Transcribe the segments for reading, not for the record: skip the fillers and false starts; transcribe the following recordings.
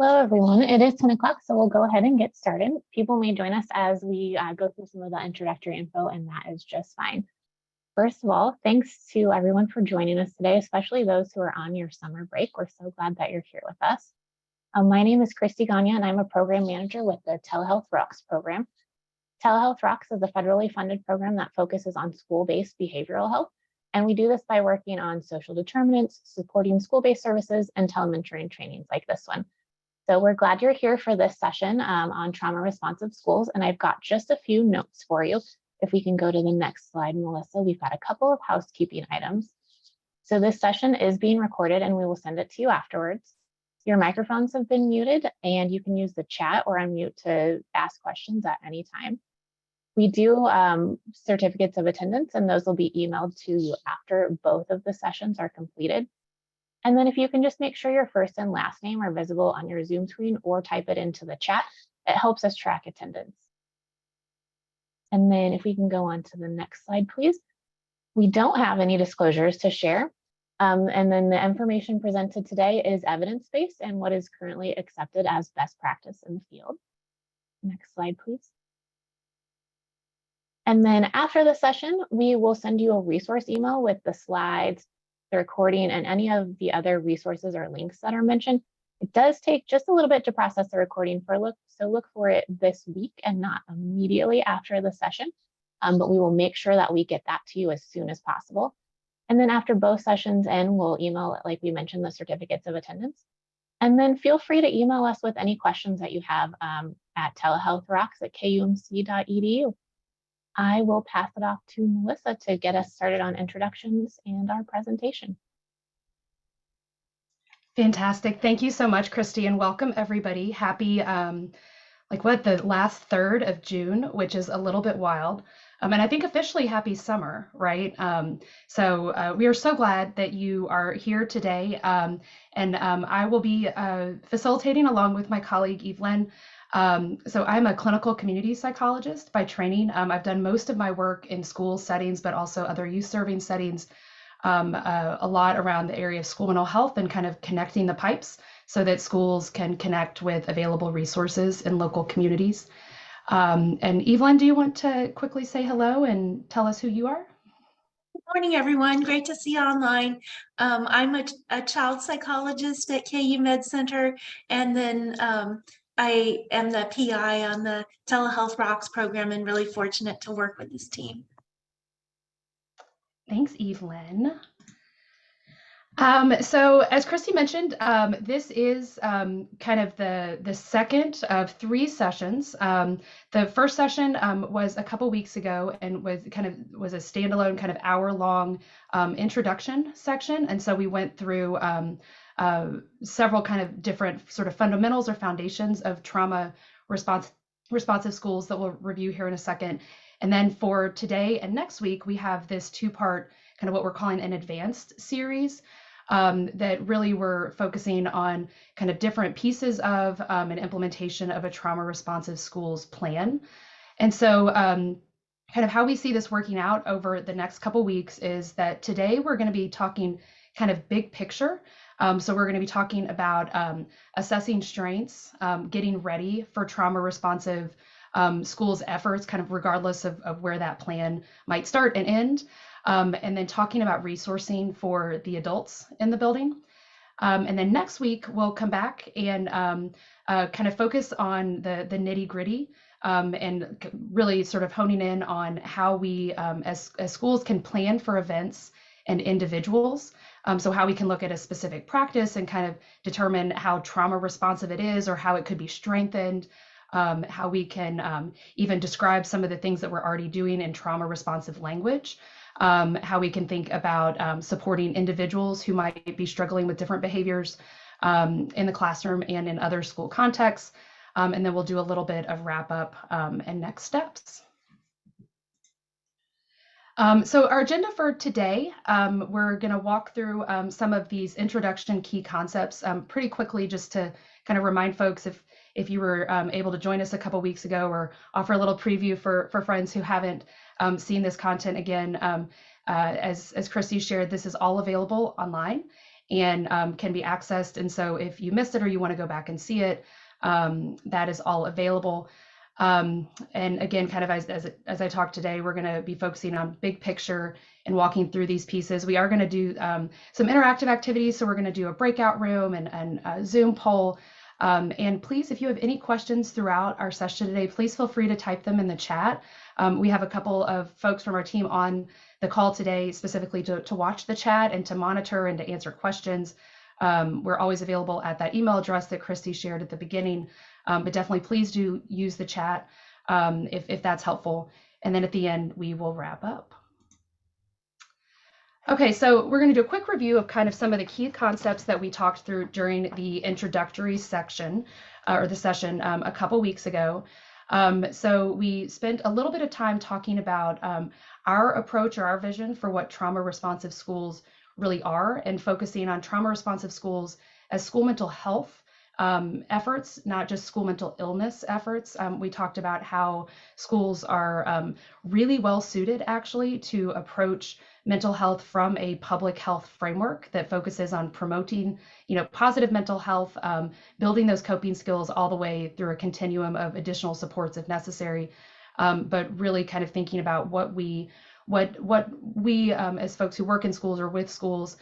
Hello, everyone. It is 10 o'clock, so we'll go ahead and get started. People may join us as we go through some of the introductory info, and that is just fine. First of all, thanks to everyone for joining us today, especially those who are on your summer break. We're so glad that you're here with us. My name is Christy Ganya, and I'm a program manager with the Telehealth ROCKS program. Telehealth ROCKS is a federally funded program that focuses on school-based behavioral health, and we do this by working on social determinants, supporting school-based services, and telementoring trainings like this one. So we're glad you're here for this session on trauma responsive schools. And I've got just a few notes for you. If we can go to the next slide, Melissa, we've got a couple of housekeeping items. So this session is being recorded and we will send it to you afterwards. Your microphones have been muted and you can use the chat or unmute to ask questions at any time. We do certificates of attendance and those will be emailed to you after both of the sessions are completed. And then if you can just make sure your first and last name are visible on your Zoom screen or type it into the chat, it helps us track attendance. And then if we can go on to the next slide, please. We don't have any disclosures to share. And then the information presented today is evidence-based and what is currently accepted as best practice in the field. Next slide, please. And then after the session, we will send you a resource email with the slides, the recording, and any of the other resources or links that are mentioned. It does take just a little bit to process the recording so look for it this week and not immediately after the session, but we will make sure that we get that to you as soon as possible. And then after both sessions end, we'll email, like we mentioned, the certificates of attendance. And then feel free to email us with any questions that you have at telehealthrocks@kumc.edu. I will pass it off to Melissa to get us started on introductions and our presentation. Fantastic. Thank you so much, Christy, and welcome everybody. Happy, the last third of June, which is a little bit wild. And I think officially happy summer, right? We are so glad that you are here today. I will be facilitating along with my colleague, Evelyn. So I'm a clinical community psychologist by training. I've done most of my work in school settings, but also other youth serving settings, a lot around the area of school mental health and kind of connecting the pipes so that schools can connect with available resources in local communities. And Evelyn, do you want to quickly say hello and tell us who you are? Good morning, everyone. Great to see you online. I'm a child psychologist at KU Med Center, and then I am the PI on the Telehealth ROCKS program and really fortunate to work with this team. Thanks, Evelyn. So as Christy mentioned, this is kind of the second of three sessions. The first session was a couple weeks ago and was a standalone kind of hour-long introduction section. And so we went through several kind of different sort of fundamentals or foundations of trauma responsive schools that we'll review here in a second. And then for today and next week, we have this two-part kind of what we're calling an advanced series that really we're focusing on kind of different pieces of an implementation of a trauma responsive schools plan. And so kind of how we see this working out over the next couple weeks is that today we're going to be talking kind of big picture. So we're going to be talking about assessing strengths, getting ready for trauma responsive schools efforts, kind of regardless of where that plan might start and end. And then talking about resourcing for the adults in the building. And then next week, we'll come back and kind of focus on the nitty gritty and really sort of honing in on how we as schools can plan for events and individuals. So how we can look at a specific practice and kind of determine how trauma responsive it is or how it could be strengthened. How we can even describe some of the things that we're already doing in trauma responsive language. How we can think about supporting individuals who might be struggling with different behaviors in the classroom and in other school contexts. And then we'll do a little bit of wrap up and next steps. So our agenda for today, we're going to walk through some of these introduction key concepts pretty quickly just to kind of remind folks if you were able to join us a couple weeks ago or offer a little preview for friends who haven't seen this content again. As Christy shared, this is all available online. and can be accessed. And so if you missed it or you want to go back and see it, that is all available. And again, kind of as I talked today, we're going to be focusing on big picture and walking through these pieces. We are going to do some interactive activities. So we're going to do a breakout room and a Zoom poll. And please, if you have any questions throughout our session today, please feel free to type them in the chat. We have a couple of folks from our team on the call today specifically to watch the chat and to monitor and to answer questions. We're always available at that email address that Christy shared at the beginning, but definitely please do use the chat if that's helpful. And then at the end, we will wrap up. Okay, so we're going to do a quick review of kind of some of the key concepts that we talked through during the introductory section or the session a couple weeks ago. So we spent a little bit of time talking about our approach or our vision for what trauma responsive schools really are, and focusing on trauma responsive schools as school mental health efforts, not just school mental illness efforts. We talked about how schools are really well suited actually to approach mental health from a public health framework that focuses on promoting, positive mental health, building those coping skills all the way through a continuum of additional supports if necessary, but really kind of thinking about what we as folks who work in schools or with schools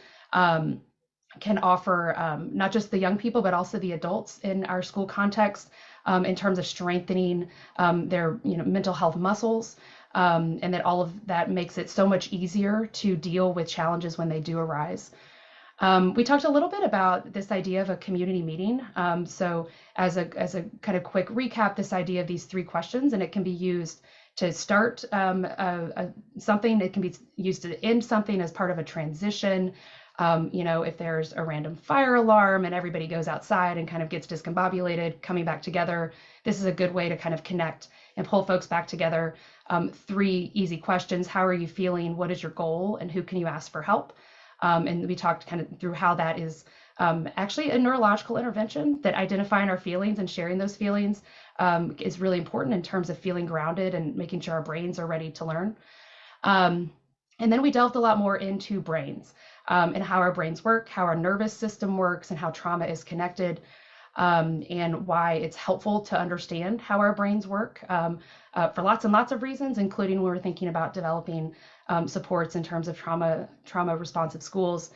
can offer, not just the young people, but also the adults in our school context, in terms of strengthening their mental health muscles, and that all of that makes it so much easier to deal with challenges when they do arise. We talked a little bit about this idea of a community meeting. So as a kind of quick recap, this idea of these 3 questions, and it can be used to start something, it can be used to end something as part of a transition. If there's a random fire alarm and everybody goes outside and kind of gets discombobulated, coming back together, this is a good way to kind of connect and pull folks back together. 3 easy questions. How are you feeling? What is your goal? And who can you ask for help? And we talked kind of through how that is actually a neurological intervention, that identifying our feelings and sharing those feelings is really important in terms of feeling grounded and making sure our brains are ready to learn. And then we delved a lot more into brains and how our brains work, how our nervous system works, and how trauma is connected, and why it's helpful to understand how our brains work for lots and lots of reasons, including when we're thinking about developing supports in terms of trauma responsive schools.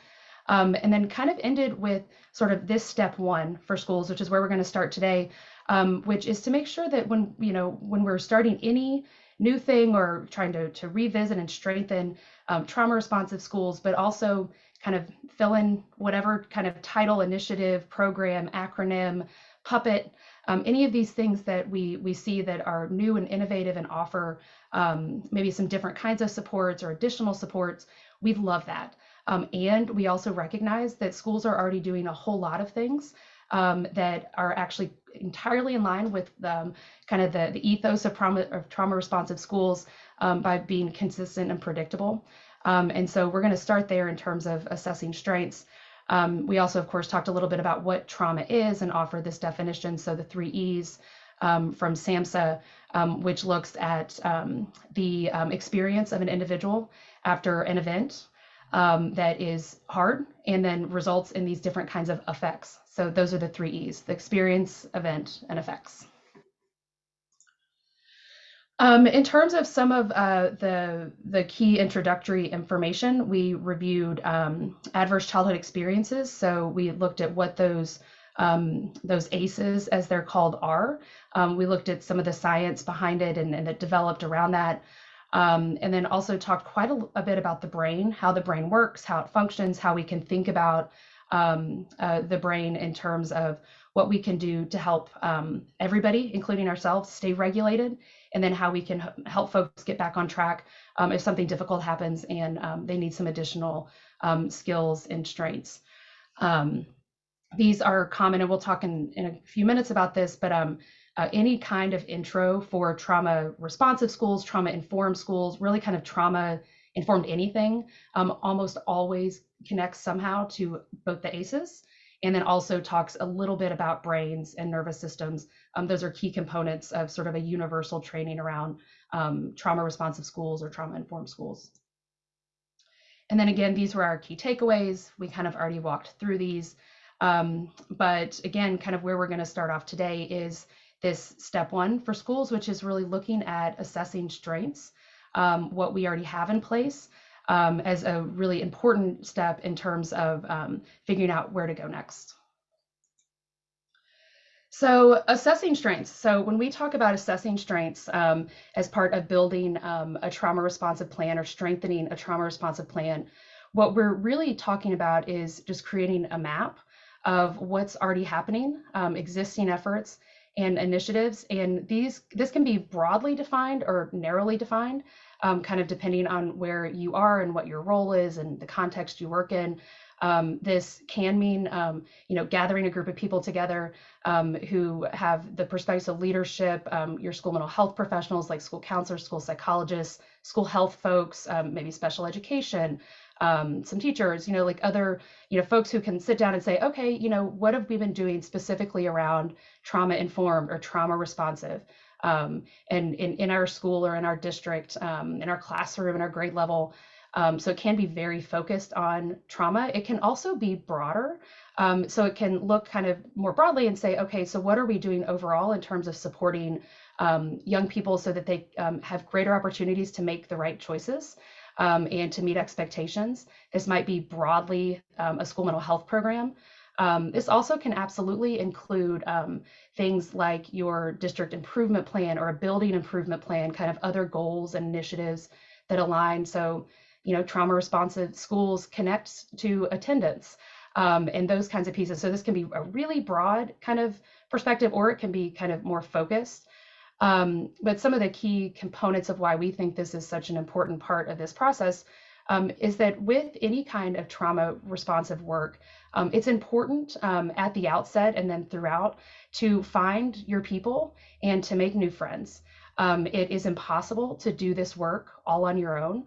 And then kind of ended with sort of this step 1 for schools, which is where we're going to start today, which is to make sure that when we're starting any new thing or trying to revisit and strengthen trauma responsive schools, but also kind of fill in whatever kind of title, initiative, program, acronym, puppet, any of these things that we see that are new and innovative and offer maybe some different kinds of supports or additional supports, we'd love that. And we also recognize that schools are already doing a whole lot of things that are actually entirely in line with kind of the ethos of trauma responsive schools by being consistent and predictable. And so we're going to start there in terms of assessing strengths. We also, of course, talked a little bit about what trauma is and offer this definition. So the 3 E's from SAMHSA, which looks at the experience of an individual after an event that is hard and then results in these different kinds of effects. So those are the 3 E's: the experience, event, and effects. In terms of some of the key introductory information, we reviewed adverse childhood experiences. So we looked at what those ACEs, as they're called, are. We looked at some of the science behind it and that developed around that. And then also talked quite a bit about the brain, how the brain works, how it functions, how we can think about the brain in terms of what we can do to help everybody, including ourselves, stay regulated, and then how we can help folks get back on track if something difficult happens and they need some additional skills and strengths. These are common, and we'll talk in a few minutes about this, but any kind of intro for trauma responsive schools, trauma informed schools, really kind of trauma informed anything, almost always connects somehow to both the ACEs, and then also talks a little bit about brains and nervous systems. Those are key components of sort of a universal training around trauma responsive schools or trauma informed schools. And then again, these were our key takeaways. We kind of already walked through these. But again, kind of where we're going to start off today is this step 1 for schools, which is really looking at assessing strengths, what we already have in place, as a really important step in terms of figuring out where to go next. So assessing strengths. So when we talk about assessing strengths as part of building a trauma responsive plan or strengthening a trauma responsive plan, what we're really talking about is just creating a map of what's already happening, existing efforts and initiatives. And this can be broadly defined or narrowly defined, kind of depending on where you are and what your role is and the context you work in. This can mean, gathering a group of people together who have the perspectives of leadership, your school mental health professionals like school counselors, school psychologists, school health folks, maybe special education, some teachers, like other, folks who can sit down and say, okay, what have we been doing specifically around trauma informed or trauma responsive? And in our school or in our district, in our classroom, in our grade level. So it can be very focused on trauma. It can also be broader. So it can look kind of more broadly and say, okay, so what are we doing overall in terms of supporting young people so that they have greater opportunities to make the right choices and to meet expectations? This might be broadly a school mental health program. This also can absolutely include things like your district improvement plan or a building improvement plan, kind of other goals and initiatives that align. So, trauma responsive schools connects to attendance and those kinds of pieces. So this can be a really broad kind of perspective, or it can be kind of more focused. But some of the key components of why we think this is such an important part of this process is that with any kind of trauma responsive work, it's important at the outset and then throughout to find your people and to make new friends. It is impossible to do this work all on your own.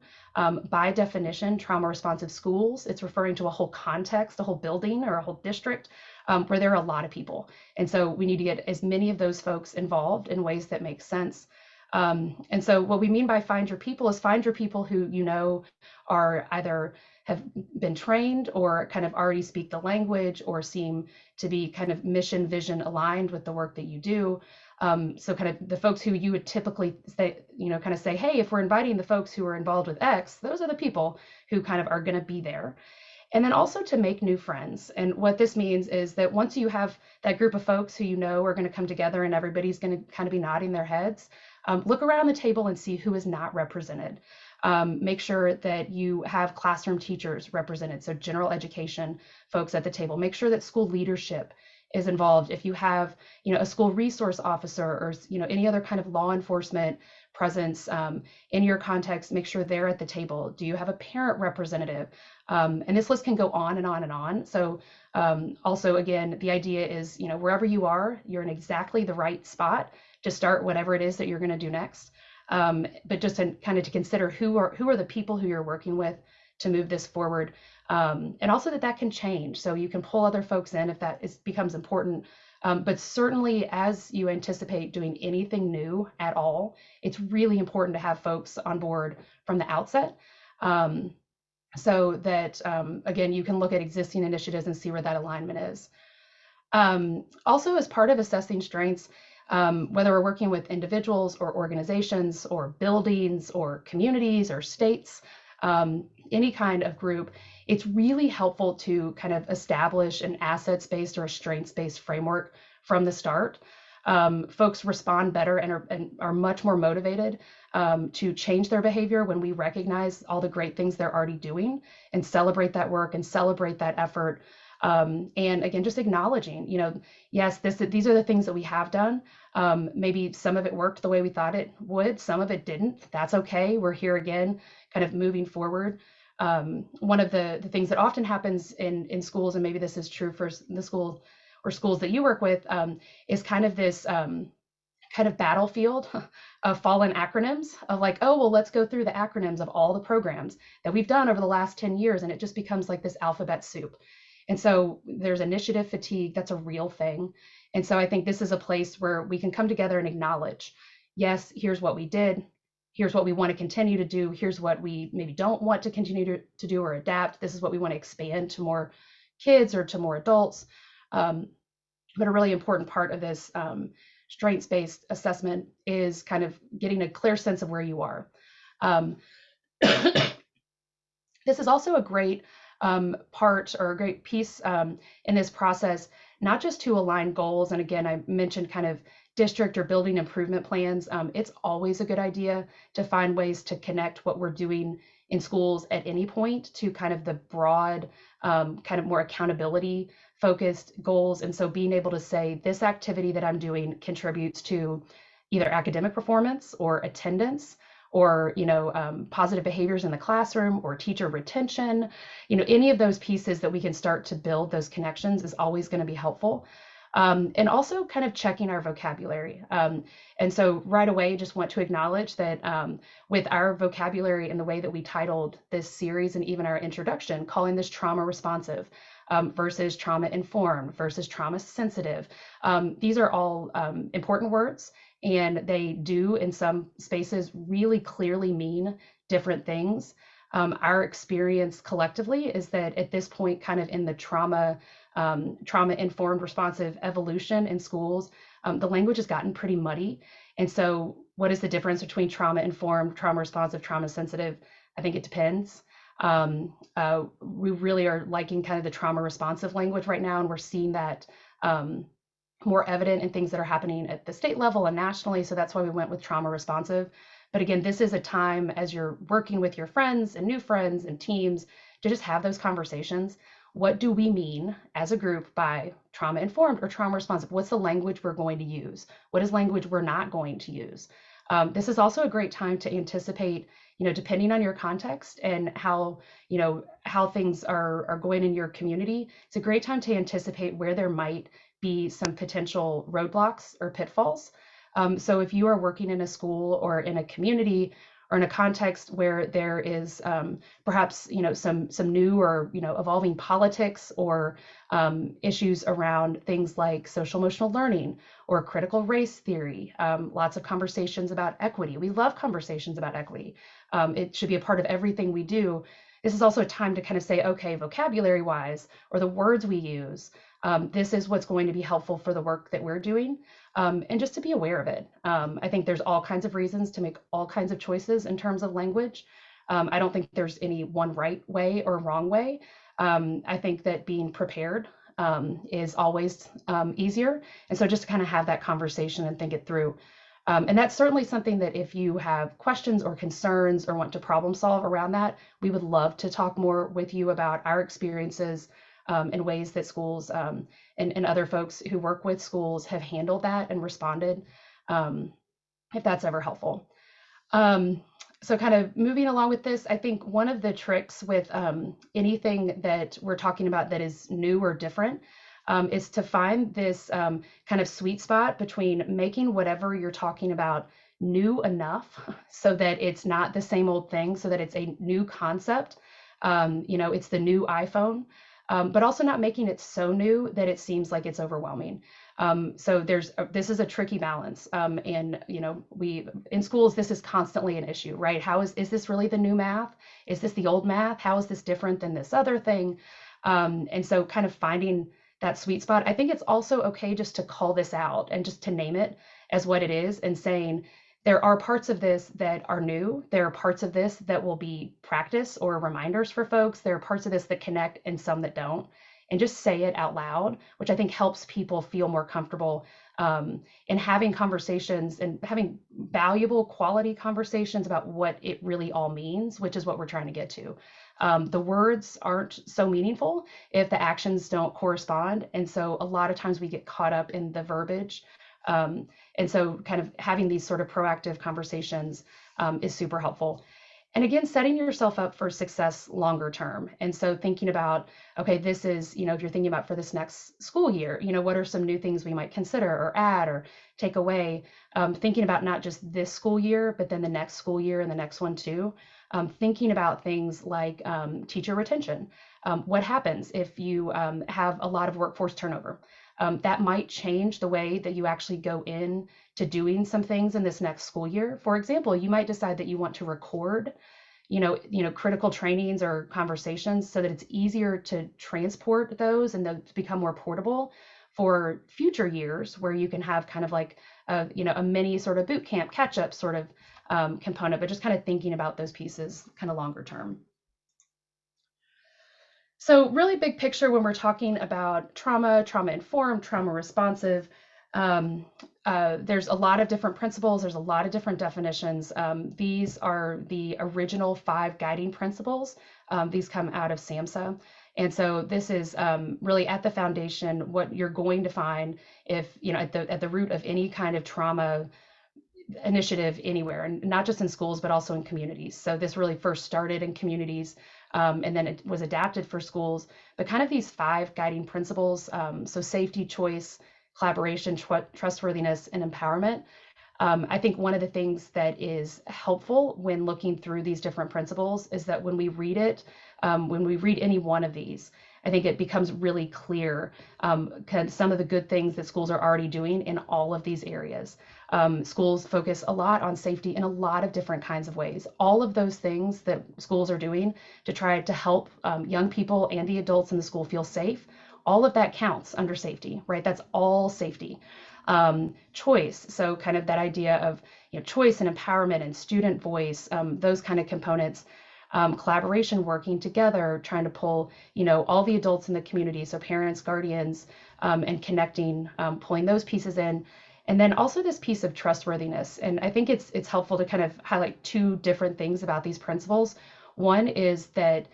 By definition, trauma responsive schools, it's referring to a whole context, a whole building or a whole district where there are a lot of people. And so we need to get as many of those folks involved in ways that make sense. And so what we mean by find your people is find your people who are either have been trained or kind of already speak the language or seem to be kind of mission vision aligned with the work that you do. So kind of the folks who you would typically say, kind of say, hey, if we're inviting the folks who are involved with X, those are the people who kind of are going to be there. And then also to make new friends. And what this means is that once you have that group of folks who are going to come together and everybody's going to kind of be nodding their heads, look around the table and see who is not represented. Make sure that you have classroom teachers represented, so general education folks at the table. Make sure that school leadership is involved. If you have, a school resource officer or, any other kind of law enforcement presence in your context, make sure they're at the table. Do you have a parent representative? And this list can go on and on and on. So also, again, the idea is, wherever you are, you're in exactly the right spot to start whatever it is that you're going to do next. But just to kind of to consider who are the people who you're working with to move this forward. And also that can change. So you can pull other folks in if that becomes important. But certainly as you anticipate doing anything new at all, it's really important to have folks on board from the outset. So that, again, you can look at existing initiatives and see where that alignment is. Also, as part of assessing strengths, whether we're working with individuals or organizations or buildings or communities or states, any kind of group, it's really helpful to kind of establish an assets-based or a strengths-based framework from the start. Folks respond better and are much more motivated to change their behavior when we recognize all the great things they're already doing and celebrate that work and celebrate that effort. And again, just acknowledging, yes, these are the things that we have done. Maybe some of it worked the way we thought it would, some of it didn't. That's okay. We're here again, kind of moving forward. One of the things that often happens in schools, and maybe this is true for the school or schools that you work with, is kind of this kind of battlefield of fallen acronyms of like, oh, well, let's go through the acronyms of all the programs that we've done over the last 10 years. And it just becomes like this alphabet soup. And so there's initiative fatigue. That's a real thing. And so I think this is a place where we can come together and acknowledge, yes, here's what we did. here's what we want to continue to do. Here's what we maybe don't want to continue to do or adapt. This is what we want to expand to more kids or to more adults. But a really important part of this strengths-based assessment is kind of getting a clear sense of where you are. This is also a great part or a great piece in this process, not just to align goals. And again, I mentioned kind of district or building improvement plans. It's always a good idea to find ways to connect what we're doing in schools at any point to kind of the broad, kind of more accountability focused goals. And so being able to say this activity that I'm doing contributes to either academic performance or attendance, or positive behaviors in the classroom or teacher retention, any of those pieces that we can start to build those connections is always going to be helpful. And also kind of checking our vocabulary. And so right away, just want to acknowledge that with our vocabulary and the way that we titled this series and even our introduction, calling this trauma responsive versus trauma informed versus trauma sensitive, these are all important words. And they do, in some spaces, really clearly mean different things. Our experience collectively is that at this point, kind of in the trauma-informed responsive evolution in schools, the language has gotten pretty muddy. And so what is the difference between trauma-informed, trauma-responsive, trauma-sensitive? I think it depends. We really are liking kind of the trauma-responsive language right now, and we're seeing that more evident in things that are happening at the state level and nationally. So that's why we went with trauma responsive. But again, this is a time as you're working with your friends and new friends and teams to just have those conversations. What do we mean as a group by trauma informed or trauma responsive? What's the language we're going to use? What is language we're not going to use? This is also a great time to anticipate, depending on your context and how things are going in your community. It's a great time to anticipate where there might be some potential roadblocks or pitfalls. So if you are working in a school or in a community or in a context where there is perhaps some new or evolving politics or issues around things like social emotional learning or critical race theory, lots of conversations about equity. We love conversations about equity. It should be a part of everything we do. This is also a time to kind of say, okay, vocabulary wise, or the words we use, this is what's going to be helpful for the work that we're doing, and just to be aware of it. I think there's all kinds of reasons to make all kinds of choices in terms of language. I don't think there's any one right way or wrong way. I think that being prepared is always easier. And so just to kind of have that conversation and think it through. And that's certainly something that if you have questions or concerns or want to problem solve around that, we would love to talk more with you about our experiences and ways that schools and other folks who work with schools have handled that and responded, if that's ever helpful. So kind of moving along with this, I think one of the tricks with anything that we're talking about that is new or different is to find this kind of sweet spot between making whatever you're talking about new enough so that it's not the same old thing, so that it's a new concept. It's the new iPhone. But also not making it so new that it seems like it's overwhelming. So this is a tricky balance. And we in schools, this is constantly an issue, right? Is this really the new math? Is this the old math? How is this different than this other thing? And so kind of finding that sweet spot. I think it's also okay just to call this out and just to name it as what it is and saying, there are parts of this that are new. There are parts of this that will be practice or reminders for folks. There are parts of this that connect and some that don't. And just say it out loud, which I think helps people feel more comfortable in having conversations and having valuable quality conversations about what it really all means, which is what we're trying to get to. The words aren't so meaningful if the actions don't correspond. And so a lot of times we get caught up in the verbiage. And so kind of having these sort of proactive conversations is super helpful. And again, setting yourself up for success longer term. And so thinking about, okay, this is, if you're thinking about for this next school year, what are some new things we might consider or add or take away? Thinking about not just this school year, but then the next school year and the next one too. Thinking about things like teacher retention. What happens if you have a lot of workforce turnover? that might change the way that you actually go in to doing some things in this next school year. For example, you might decide that you want to record critical trainings or conversations so that it's easier to transport those and to become more portable for future years, where you can have kind of like a mini sort of boot camp catch up sort of component, but just kind of thinking about those pieces kind of longer term. So really big picture when we're talking about trauma informed, trauma responsive, there's a lot of different principles. There's a lot of different definitions. These are the original 5 guiding principles. These come out of SAMHSA. And so this is really at the foundation, what you're going to find if, at the root of any kind of trauma initiative anywhere, and not just in schools, but also in communities. So this really first started in communities, and then it was adapted for schools, but kind of these 5 guiding principles. So safety, choice, collaboration, trustworthiness, and empowerment. I think one of the things that is helpful when looking through these different principles is that when we read it, when we read any one of these, I think it becomes really clear some of the good things that schools are already doing in all of these areas. Schools focus a lot on safety in a lot of different kinds of ways. All of those things that schools are doing to try to help young people and the adults in the school feel safe, all of that counts under safety, right? That's all safety. Choice, so kind of that idea of choice and empowerment and student voice, those kind of components. Collaboration, working together, trying to pull all the adults in the community, so parents, guardians, and connecting, pulling those pieces in. And then also this piece of trustworthiness. And I think it's helpful to kind of highlight 2 different things about these principles. One is that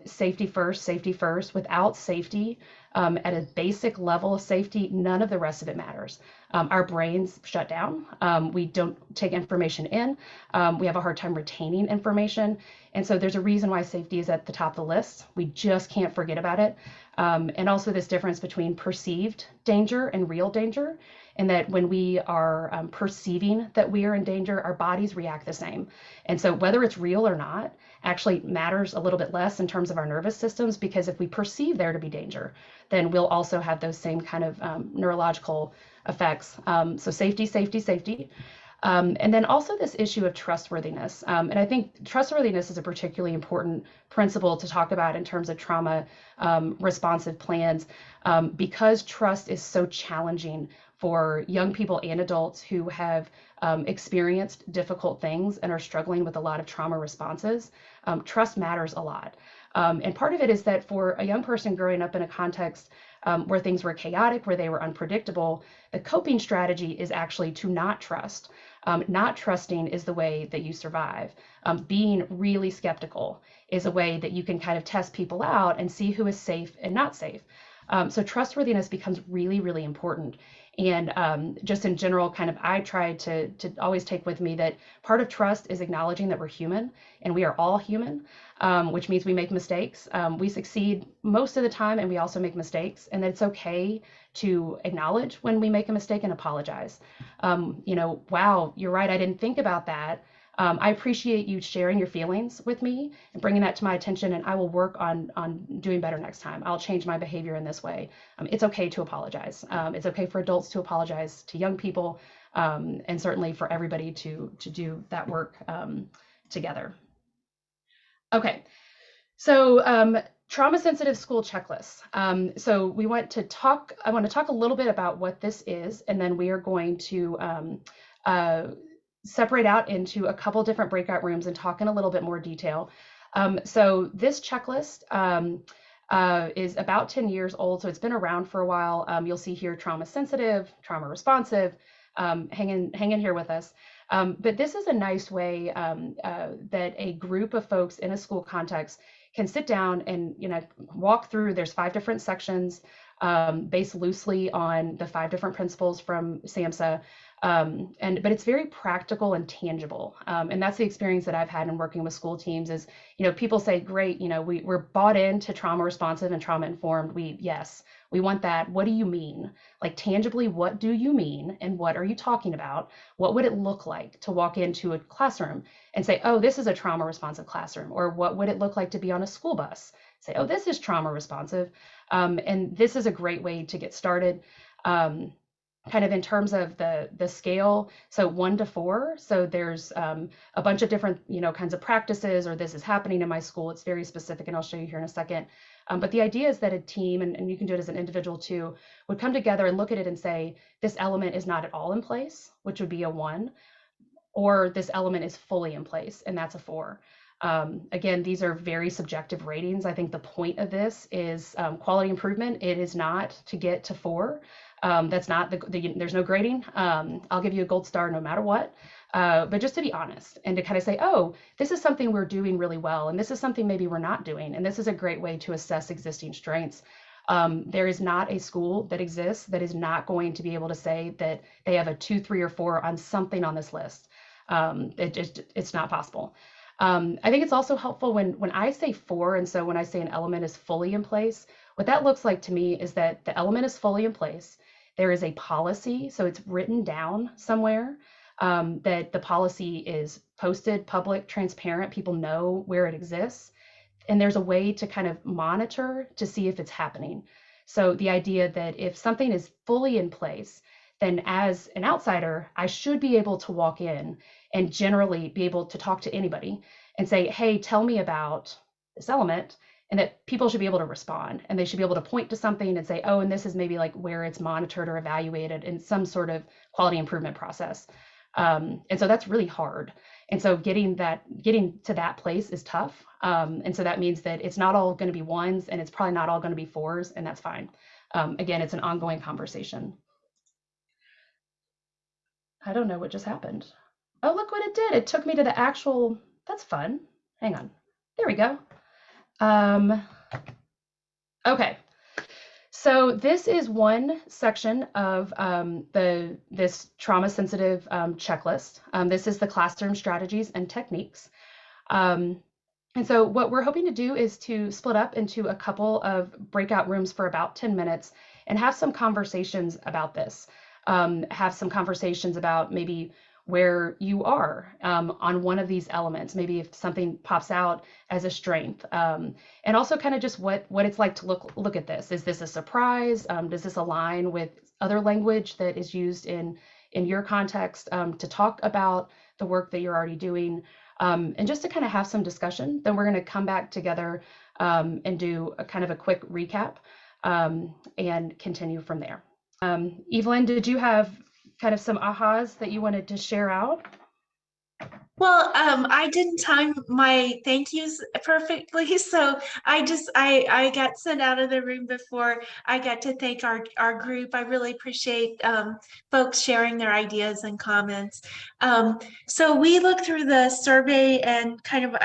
safety first. Without safety, at a basic level of safety, none of the rest of it matters. Our brains shut down. We don't take information in. We have a hard time retaining information. And so there's a reason why safety is at the top of the list. We just can't forget about it. And also this difference between perceived danger and real danger, and that when we are perceiving that we are in danger, our bodies react the same. And so whether it's real or not actually matters a little bit less in terms of our nervous systems, because if we perceive there to be danger, then we'll also have those same kind of neurological effects. So safety. And then also this issue of trustworthiness. And I think trustworthiness is a particularly important principle to talk about in terms of trauma responsive plans, because trust is so challenging for young people and adults who have experienced difficult things and are struggling with a lot of trauma responses. Trust matters a lot. And part of it is that for a young person growing up in a context where things were chaotic, where they were unpredictable, the coping strategy is actually to not trust. Not trusting is the way that you survive. Being really skeptical is a way that you can kind of test people out and see who is safe and not safe. So trustworthiness becomes really, really important. And just in general, kind of, I try to always take with me that part of trust is acknowledging that we're human, and we are all human, which means we make mistakes. We succeed most of the time, and we also make mistakes, and that it's okay to acknowledge when we make a mistake and apologize. Wow, you're right, I didn't think about that. I appreciate you sharing your feelings with me and bringing that to my attention, and I will work on doing better next time. I'll change my behavior in this way. It's okay to apologize. It's okay for adults to apologize to young people, and certainly for everybody to do that work together. Okay, so trauma sensitive school checklists. So I want to talk a little bit about what this is, and then we are going to separate out into a couple different breakout rooms and talk in a little bit more detail. So this checklist is about 10 years old, so it's been around for a while. You'll see here trauma sensitive, trauma responsive. Hang in here with us. But this is a nice way that a group of folks in a school context can sit down and walk through. There's 5 different sections based loosely on the 5 different principles from SAMHSA. But it's very practical and tangible. And that's the experience that I've had in working with school teams is, people say, great, we're bought into trauma responsive and trauma informed. Yes, we want that. What do you mean? Like tangibly, what do you mean? And what are you talking about? What would it look like to walk into a classroom and say, oh, this is a trauma responsive classroom? Or what would it look like to be on a school bus say, oh, this is trauma responsive. And this is a great way to get started. Kind of in terms of the scale, so 1 to 4. So there's a bunch of different, kinds of practices, or this is happening in my school. It's very specific, and I'll show you here in a second. But the idea is that a team, and you can do it as an individual too, would come together and look at it and say, this element is not at all in place, which would be a 1, or this element is fully in place, and that's a 4. Again, these are very subjective ratings. I think the point of this is quality improvement. It is not to get to 4. That's not there's no grading. I'll give you a gold star no matter what. But just to be honest and to kind of say, oh, this is something we're doing really well, and this is something maybe we're not doing. And this is a great way to assess existing strengths. There is not a school that exists that is not going to be able to say that they have a 2, 3, or 4 on something on this list. It's not possible. I think it's also helpful when I say 4, and so when I say an element is fully in place, what that looks like to me is that the element is fully in place. There is a policy, so it's written down somewhere, that the policy is posted, public, transparent, people know where it exists, and there's a way to kind of monitor to see if it's happening. So the idea that if something is fully in place, then as an outsider, I should be able to walk in and generally be able to talk to anybody and say, hey, tell me about this element, and that people should be able to respond, and they should be able to point to something and say, oh, and this is maybe like where it's monitored or evaluated in some sort of quality improvement process. And so that's really hard. And so getting to that place is tough. And so that means that it's not all going to be 1s, and it's probably not all going to be 4s, and that's fine. Again, it's an ongoing conversation. I don't know what just happened. Oh, look what it did. It took me to the actual, that's fun. Hang on. There we go. Okay. So this is one section of this trauma sensitive checklist. This is the classroom strategies and techniques. And so what we're hoping to do is to split up into a couple of breakout rooms for about 10 minutes and have some conversations about this. Have some conversations about maybe where you are on one of these elements, maybe if something pops out as a strength, and also kind of just what it's like to look at this. Is this a surprise? Does this align with other language that is used in your context to talk about the work that you're already doing, and just to kind of have some discussion? Then we're going to come back together and do a kind of a quick recap and continue from there. Evelyn, did you have kind of some ahas that you wanted to share out? Well, I didn't time my thank yous perfectly, so I got sent out of the room before I got to thank our group. I really appreciate folks sharing their ideas and comments. So we looked through the survey, and kind of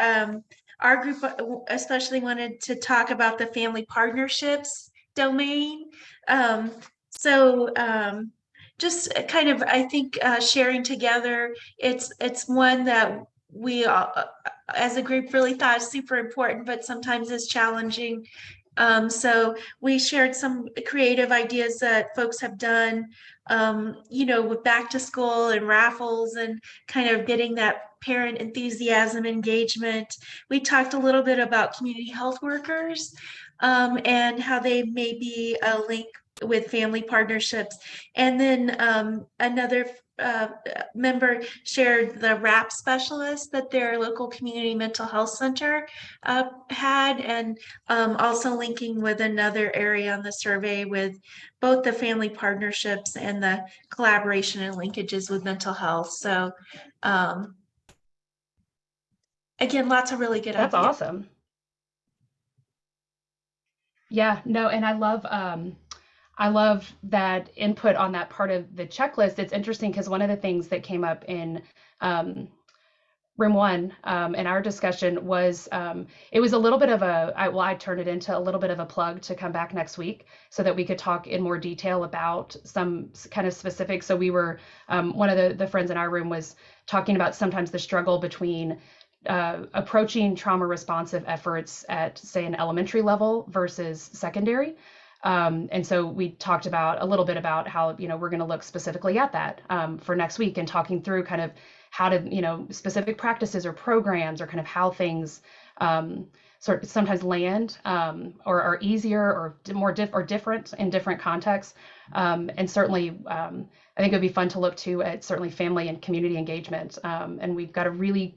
our group especially wanted to talk about the family partnerships domain. Just kind of, I think, sharing together, it's one that we as a group really thought is super important, but sometimes is challenging. So we shared some creative ideas that folks have done, with back to school and raffles and kind of getting that parent enthusiasm engagement. We talked a little bit about community health workers and how they may be a link with family partnerships. And then another member shared the RAP specialist that their local community mental health center had, and also linking with another area on the survey with both the family partnerships and the collaboration and linkages with mental health. So again, lots of really good ideas. That's awesome. Yeah, no, and I love that input on that part of the checklist. It's interesting because one of the things that came up in room 1 in our discussion was it was a little bit of I turned it into a little bit of a plug to come back next week so that we could talk in more detail about some kind of specifics. So we were, one of the friends in our room was talking about sometimes the struggle between approaching trauma responsive efforts at, say, an elementary level versus secondary. And so we talked about a little bit about how, we're going to look specifically at that for next week, and talking through kind of how to, specific practices or programs or kind of how things sort of sometimes land or are easier or different in different contexts. And certainly, I think it would be fun to look to at certainly family and community engagement. And we've got a really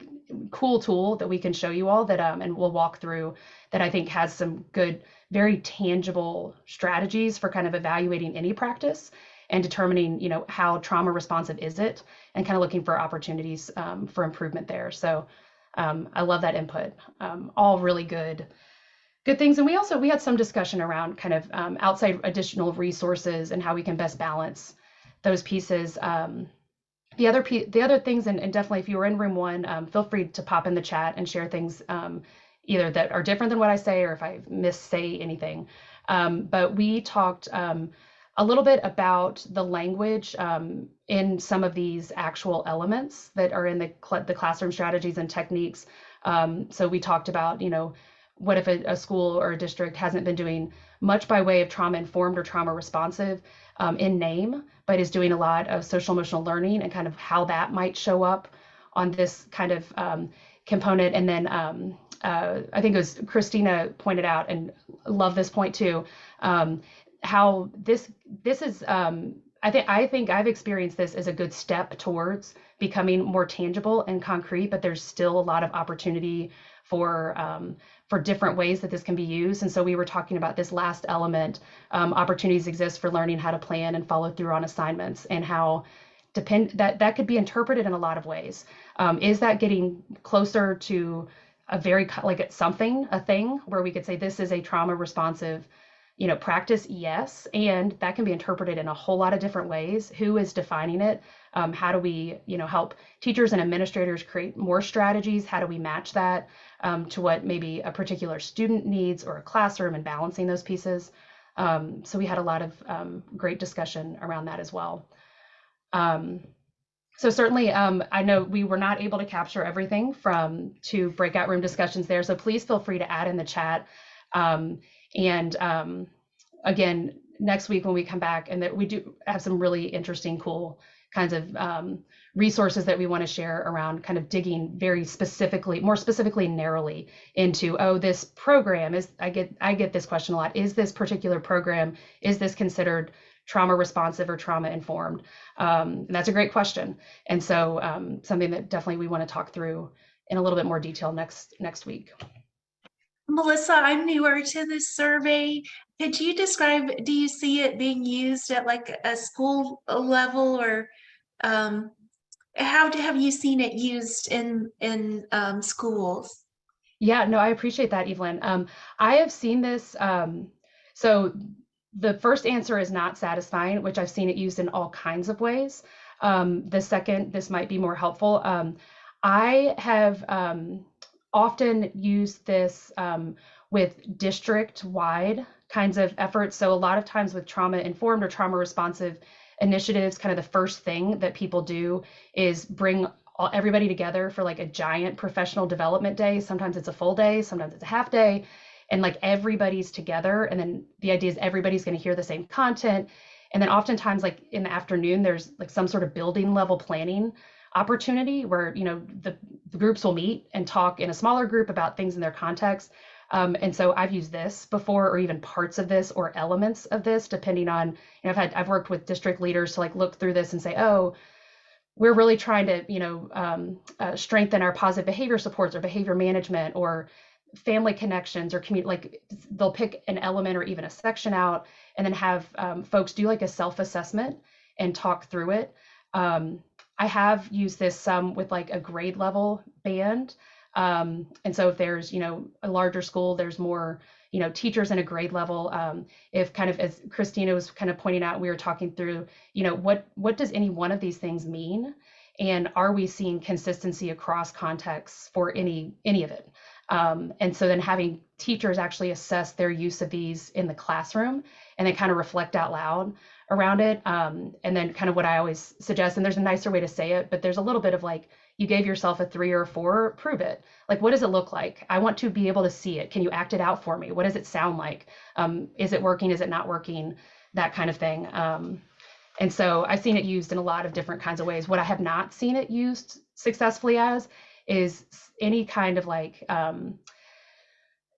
cool tool that we can show you all that, and we'll walk through, that I think has some good, very tangible strategies for kind of evaluating any practice and determining, how trauma responsive is it, and kind of looking for opportunities for improvement there. So I love that input. All really good things. And we had some discussion around kind of outside additional resources and how we can best balance those pieces. The other things, and definitely if you were in room one, feel free to pop in the chat and share things either that are different than what I say or if I missay anything. But we talked a little bit about the language in some of these actual elements that are in the classroom strategies and techniques. So we talked about, what if a school or a district hasn't been doing much by way of trauma informed or trauma responsive in name, but is doing a lot of social emotional learning, and kind of how that might show up on this kind of component. And then I think it was Christina pointed out, and love this point too, how this is, I think I've experienced this as a good step towards becoming more tangible and concrete, but there's still a lot of opportunity for different ways that this can be used. And so we were talking about this last element, opportunities exist for learning how to plan and follow through on assignments, and how that could be interpreted in a lot of ways. Is that getting closer to a very, like a thing where we could say this is a trauma responsive practice? Yes. And that can be interpreted in a whole lot of different ways. Who is defining it? How do we, help teachers and administrators create more strategies? How do we match that to what maybe a particular student needs or a classroom, and balancing those pieces? So we had a lot of great discussion around that as well. So certainly, I know we were not able to capture everything from 2 breakout room discussions there. So please feel free to add in the chat. Again, next week when we come back, and that we do have some really interesting, cool kinds of resources that we want to share around kind of digging very specifically, more specifically, narrowly into, this program is, I get this question a lot. Is this particular program, is this considered trauma responsive or trauma informed? And that's a great question. And so something that definitely we want to talk through in a little bit more detail next week. Melissa, I'm newer to this survey. Could you describe, do you see it being used at like a school level, or how have you seen it used in schools? Yeah, no, I appreciate that, Evelyn. I have seen this. So the first answer is not satisfying, which I've seen it used in all kinds of ways. The second, this might be more helpful. I have often used this with district-wide kinds of efforts. So a lot of times with trauma-informed or trauma-responsive initiatives, kind of the first thing that people do is bring everybody together for like a giant professional development day. Sometimes it's a full day, sometimes it's a half day, and like everybody's together. And then the idea is everybody's going to hear the same content. And then oftentimes, like in the afternoon, there's like some sort of building level planning opportunity where, the groups will meet and talk in a smaller group about things in their context. And so I've used this before, or even parts of this or elements of this, depending on, I've worked with district leaders to like look through this and say, we're really trying to, strengthen our positive behavior supports or behavior management or family connections or community. Like they'll pick an element or even a section out, and then have folks do like a self-assessment and talk through it. I have used this some with like a grade level band. And so if there's, a larger school, there's more, teachers in a grade level. If kind of, as Christina was kind of pointing out, we were talking through, what does any one of these things mean? And are we seeing consistency across contexts for any of it? And so then having teachers actually assess their use of these in the classroom, and then kind of reflect out loud around it. And then kind of what I always suggest, and there's a nicer way to say it, but there's a little bit of like, you gave yourself a 3 or a 4, prove it. Like, what does it look like? I want to be able to see it. Can you act it out for me? What does it sound like? Is it working? Is it not working? That kind of thing. And so I've seen it used in a lot of different kinds of ways. What I have not seen it used successfully as is any kind of like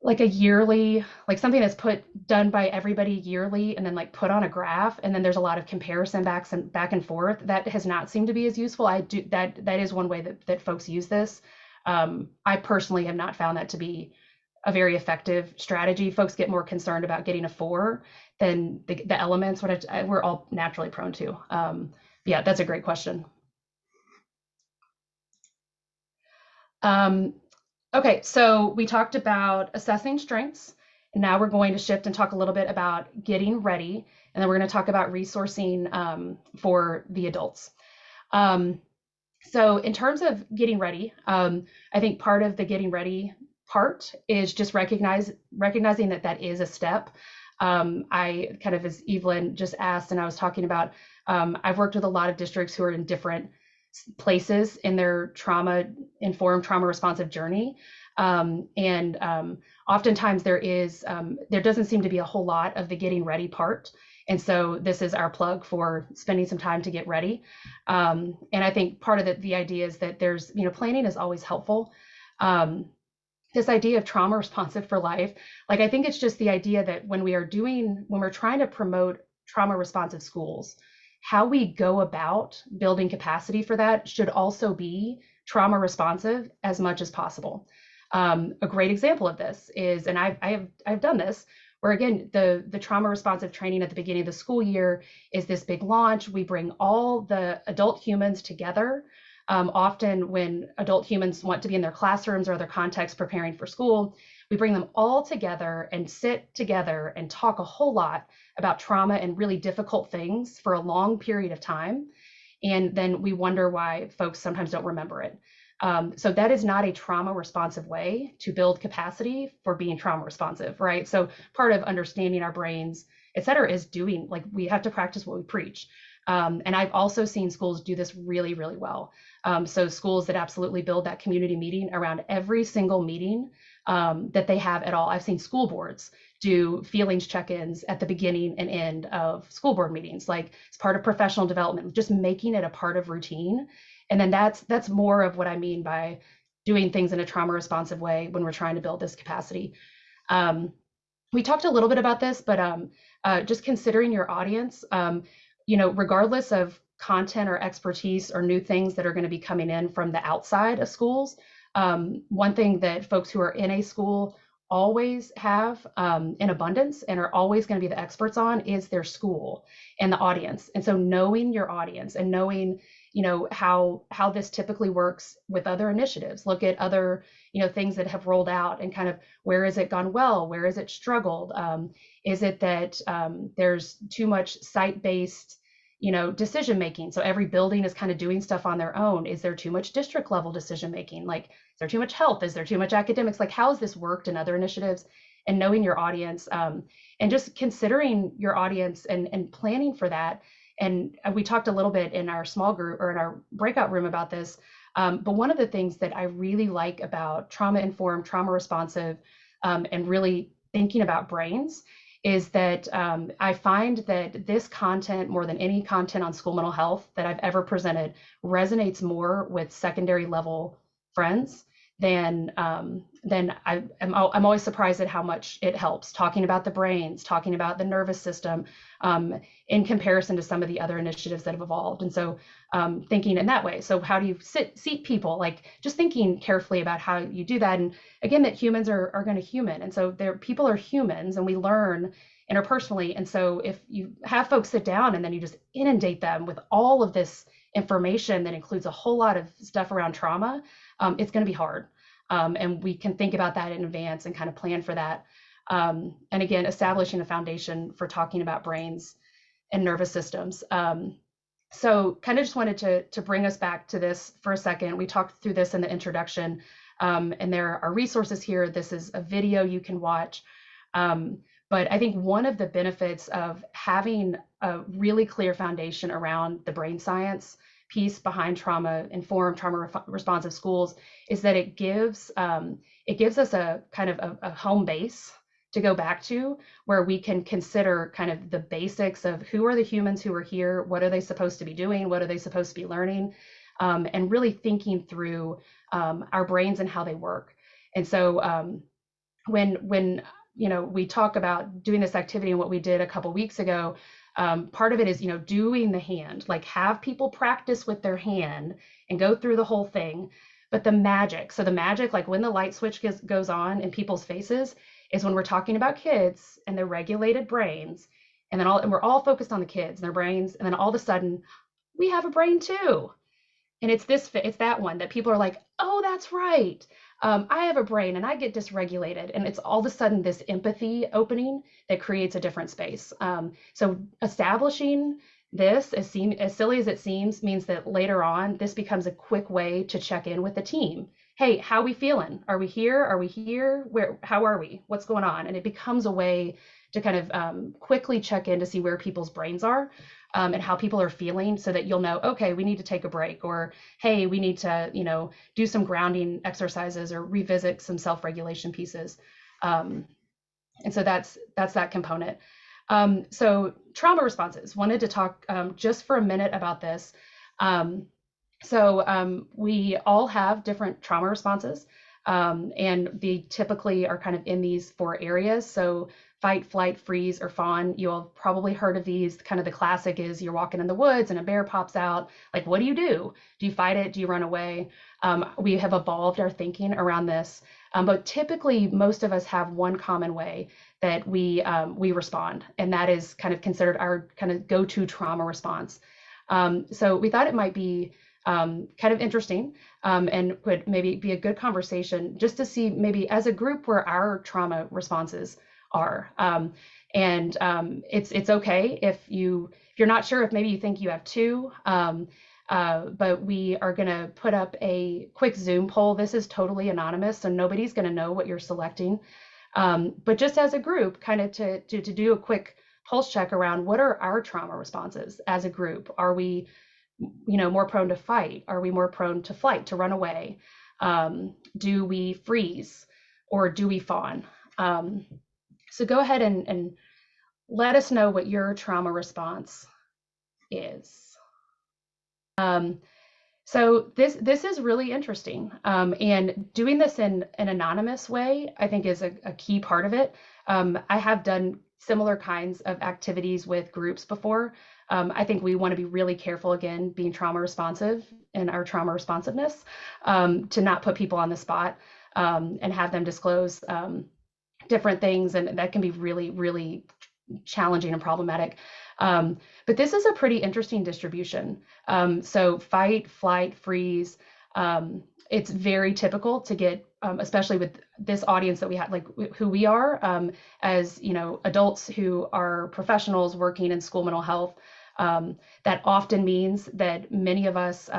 like a yearly, like something that's done by everybody yearly and then like put on a graph, and then there's a lot of comparison back and forth. That has not seemed to be as useful. That is one way that folks use this. I personally have not found that to be a very effective strategy. Folks get more concerned about getting a 4 than the elements, which we're all naturally prone to. Yeah, that's a great question. Okay, so we talked about assessing strengths, and now we're going to shift and talk a little bit about getting ready, and then we're going to talk about resourcing for the adults. So in terms of getting ready, I think part of the getting ready part is just recognizing that is a step. I kind of, as Evelyn just asked, and I was talking about, I've worked with a lot of districts who are in different places in their trauma-informed, trauma-responsive journey. Oftentimes there doesn't seem to be a whole lot of the getting ready part. And so this is our plug for spending some time to get ready. And I think part of the idea is that there's, planning is always helpful. This idea of trauma responsive for life, like I think it's just the idea that when we're trying to promote trauma responsive schools, how we go about building capacity for that should also be trauma responsive as much as possible. A great example of this is, and I've done this, where again, the trauma responsive training at the beginning of the school year is this big launch. We bring all the adult humans together. Often when adult humans want to be in their classrooms or other contexts preparing for school, we bring them all together and sit together and talk a whole lot about trauma and really difficult things for a long period of time. And then we wonder why folks sometimes don't remember it. So that is not a trauma responsive way to build capacity for being trauma responsive, right? So part of understanding our brains, et cetera, is we have to practice what we preach. And I've also seen schools do this really, really well. So schools that absolutely build that community meeting around every single meeting that they have at all. I've seen school boards do feelings check-ins at the beginning and end of school board meetings, like it's part of professional development, just making it a part of routine. And then that's more of what I mean by doing things in a trauma responsive way when we're trying to build this capacity. We talked a little bit about this, but just considering your audience, regardless of content or expertise or new things that are going to be coming in from the outside of schools, one thing that folks who are in a school always have in abundance and are always going to be the experts on is their school and the audience. And so knowing your audience and knowing how this typically works with other initiatives, look at other things that have rolled out and kind of where has it gone well, where has it struggled, is it that there's too much site-based decision making, so every building is kind of doing stuff on their own? Is there too much district level decision making? Like, is there too much health? Is there too much academics? Like, how has this worked in other initiatives? And knowing your audience, and just considering your audience and planning for that. And we talked a little bit in our small group or in our breakout room about this. But one of the things that I really like about trauma-informed, trauma-responsive, and really thinking about brains is that I find that this content, more than any content on school mental health that I've ever presented, resonates more with secondary level friends than I'm always surprised at how much it helps talking about the brains, talking about the nervous system, in comparison to some of the other initiatives that have evolved. And so thinking in that way. So how do you seat people? Like just thinking carefully about how you do that. And again, that humans are going to human. And so people are humans and we learn interpersonally. And so if you have folks sit down and then you just inundate them with all of this information that includes a whole lot of stuff around trauma, it's going to be hard. And we can think about that in advance and kind of plan for that. And again, establishing a foundation for talking about brains and nervous systems. So kind of just wanted to bring us back to this for a second. We talked through this in the introduction, and there are resources here. This is a video you can watch. But I think one of the benefits of having a really clear foundation around the brain science piece behind trauma-informed, trauma-responsive schools is that it gives us a kind of a home base to go back to where we can consider kind of the basics of who are the humans who are here, what are they supposed to be doing, what are they supposed to be learning, and really thinking through our brains and how they work. And so when we talk about doing this activity and what we did a couple weeks ago, part of it is doing the hand, like have people practice with their hand and go through the whole thing. But the magic, like when the light switch goes on in people's faces, is when we're talking about kids and their regulated brains, and we're all focused on the kids and their brains, and then all of a sudden we have a brain too. And it's that one that people are like, oh, that's right. I have a brain and I get dysregulated. And it's all of a sudden this empathy opening that creates a different space. So establishing this, as silly as it seems, means that later on, this becomes a quick way to check in with the team. Hey, how are we feeling? Are we here? Are we here? How are we? What's going on? And it becomes a way to kind of quickly check in to see where people's brains are. And how people are feeling, so that you'll know, okay, we need to take a break, or hey, we need to, do some grounding exercises or revisit some self-regulation pieces. And so that's that component. So trauma responses, wanted to talk just for a minute about this. We all have different trauma responses, and they typically are kind of in these 4 areas. So fight, flight, freeze, or fawn. You all probably heard of these. Kind of the classic is you're walking in the woods and a bear pops out. Like, what do? Do you fight it? Do you run away? We have evolved our thinking around this, but typically most of us have one common way that we respond, and that is kind of considered our kind of go-to trauma response. So we thought it might be kind of interesting, and would maybe be a good conversation just to see maybe as a group where our trauma responses are. It's okay if you're not sure, if maybe you think you have 2, but we are going to put up a quick Zoom poll. This is totally anonymous, so nobody's going to know what you're selecting. But just as a group, kind of to do a quick pulse check around what are our trauma responses as a group. Are we, more prone to fight? Are we more prone to flight, to run away? Do we freeze, or do we fawn? So go ahead and let us know what your trauma response is. So this is really interesting, and doing this in an anonymous way, I think, is a key part of it. I have done similar kinds of activities with groups before. I think we want to be really careful, again, being trauma responsive in our trauma responsiveness, to not put people on the spot and have them disclose different things, and that can be really, really challenging and problematic. But this is a pretty interesting distribution. So fight, flight, freeze. It's very typical to get, especially with this audience that we have, like who we are, as adults who are professionals working in school mental health. That often means that many of us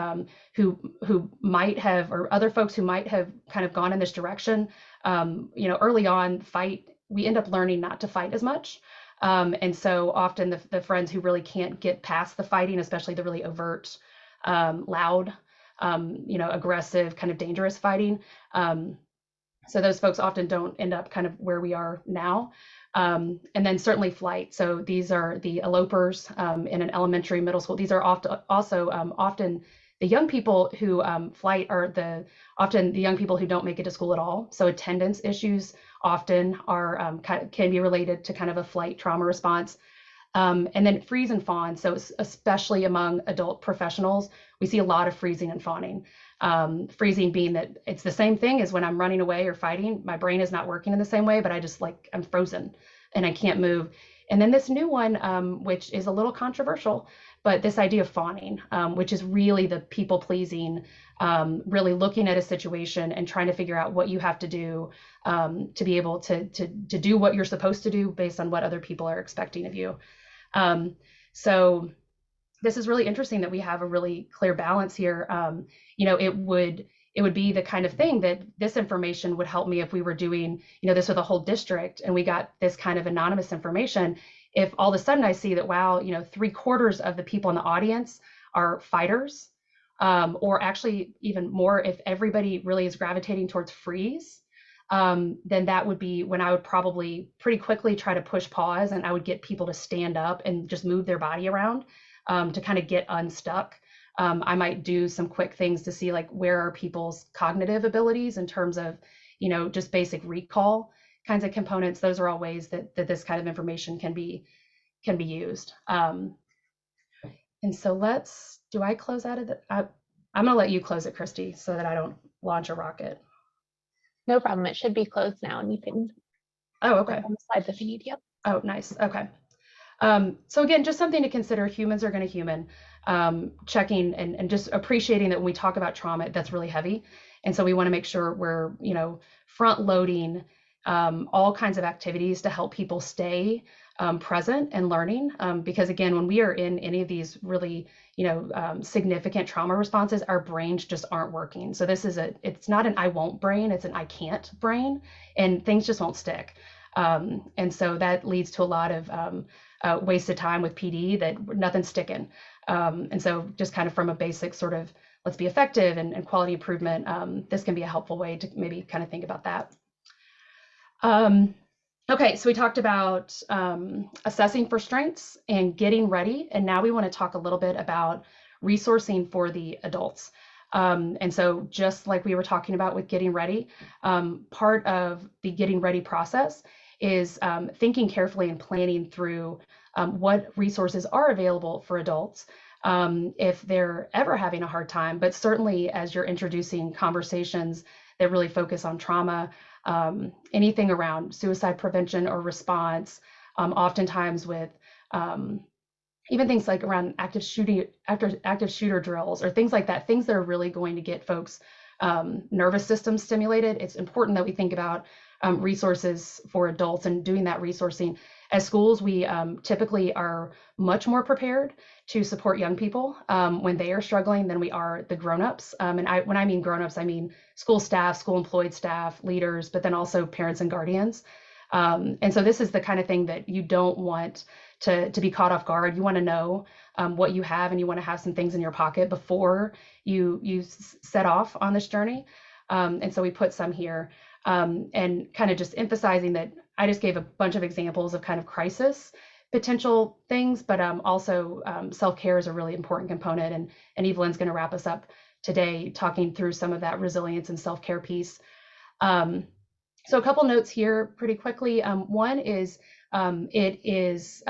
who might have, or other folks who might have kind of gone in this direction, early on, we end up learning not to fight as much. And so often the friends who really can't get past the fighting, especially the really overt, loud, aggressive, kind of dangerous fighting. So those folks often don't end up kind of where we are now. And then certainly flight. So these are the elopers in an elementary, middle school. These are often the young people who flight are often the young people who don't make it to school at all. So attendance issues often are can be related to kind of a flight trauma response. And then freeze and fawn. So especially among adult professionals, we see a lot of freezing and fawning. Freezing being that it's the same thing as when I'm running away or fighting. My brain is not working in the same way, but I'm frozen and I can't move. And then this new one, which is a little controversial, but this idea of fawning, which is really the people pleasing, really looking at a situation and trying to figure out what you have to do to be able to do what you're supposed to do based on what other people are expecting of you. So this is really interesting that we have a really clear balance here. It would be the kind of thing that this information would help me if we were doing, this with a whole district and we got this kind of anonymous information. If all of a sudden I see that, wow, 3/4 of the people in the audience are fighters, or actually even more, if everybody really is gravitating towards freeze, then that would be when I would probably pretty quickly try to push pause, and I would get people to stand up and just move their body around to kind of get unstuck. I might do some quick things to see, like, where are people's cognitive abilities in terms of, just basic recall, kinds of components, those are all ways that this kind of information can be used. And so do I close out of the, I'm gonna let you close it, Christy, so that I don't launch a rocket. No problem. It should be closed now, and you can Oh, okay. on the slides if you need. Yep. Oh, nice. Okay. So again, just something to consider. Humans are going to human. Checking and just appreciating that when we talk about trauma, that's really heavy. And so we want to make sure we're, front loading all kinds of activities to help people stay present and learning. Because again, when we are in any of these really, significant trauma responses, our brains just aren't working. So it's not an I won't brain, it's an I can't brain, and things just won't stick. And so that leads to a lot of wasted time with PD that nothing's sticking. And so just kind of from a basic sort of let's be effective and quality improvement, this can be a helpful way to maybe kind of think about that. Okay, so we talked about assessing for strengths and getting ready. And now we want to talk a little bit about resourcing for the adults. And so just like we were talking about with getting ready, part of the getting ready process is thinking carefully and planning through what resources are available for adults if they're ever having a hard time, but certainly as you're introducing conversations that really focus on trauma, anything around suicide prevention or response, oftentimes with even things like around active shooter drills or things like that, things that are really going to get folks nervous system stimulated. It's important that we think about resources for adults and doing that resourcing. As schools, we typically are much more prepared to support young people when they are struggling than we are the grown-ups. And when I mean grown-ups, I mean school staff, school employed staff, leaders, but then also parents and guardians. And so this is the kind of thing that you don't want to be caught off guard. You want to know what you have, and you want to have some things in your pocket before you set off on this journey. And so we put some here and kind of just emphasizing that I just gave a bunch of examples of kind of crisis potential things, but also self-care is a really important component. And Evelyn's going to wrap us up today talking through some of that resilience and self-care piece. So a couple notes here pretty quickly. One is it is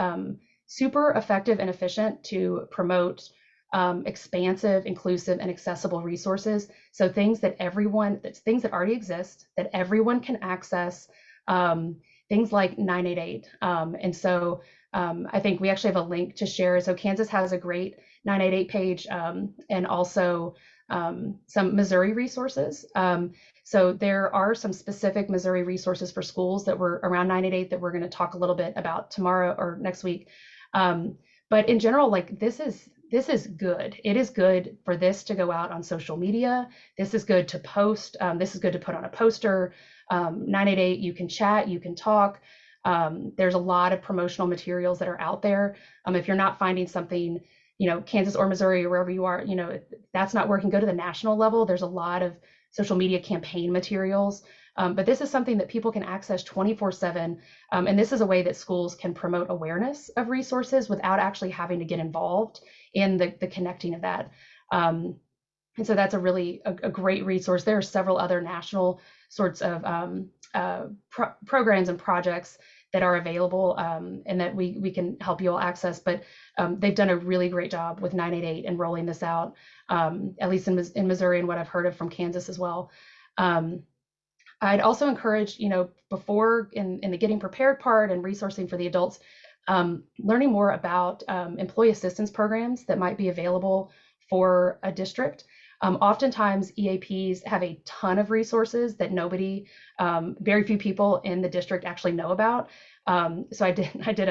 super effective and efficient to promote expansive, inclusive, and accessible resources. So things that already exist, that everyone can access, things like 988. And so I think we actually have a link to share. So Kansas has a great 988 page and also some Missouri resources. So there are some specific Missouri resources for schools that were around 988 that we're going to talk a little bit about tomorrow or next week. But in general, like this is good. It is good for this to go out on social media. This is good to post. This is good to put on a poster. 988, you can chat, you can talk. There's a lot of promotional materials that are out there. If you're not finding something, Kansas or Missouri or wherever you are, that's not working, go to the national level. There's a lot of social media campaign materials. But this is something that people can access 24/7. And this is a way that schools can promote awareness of resources without actually having to get involved in the connecting of that. And so that's a really a great resource. There are several other national sorts of programs and projects that are available and that we can help you all access. But they've done a really great job with 988 and rolling this out, at least in Missouri and what I've heard of from Kansas as well. I'd also encourage, before in the getting prepared part and resourcing for the adults, learning more about employee assistance programs that might be available for a district. Oftentimes EAPs have a ton of resources that very few people in the district actually know about. So I did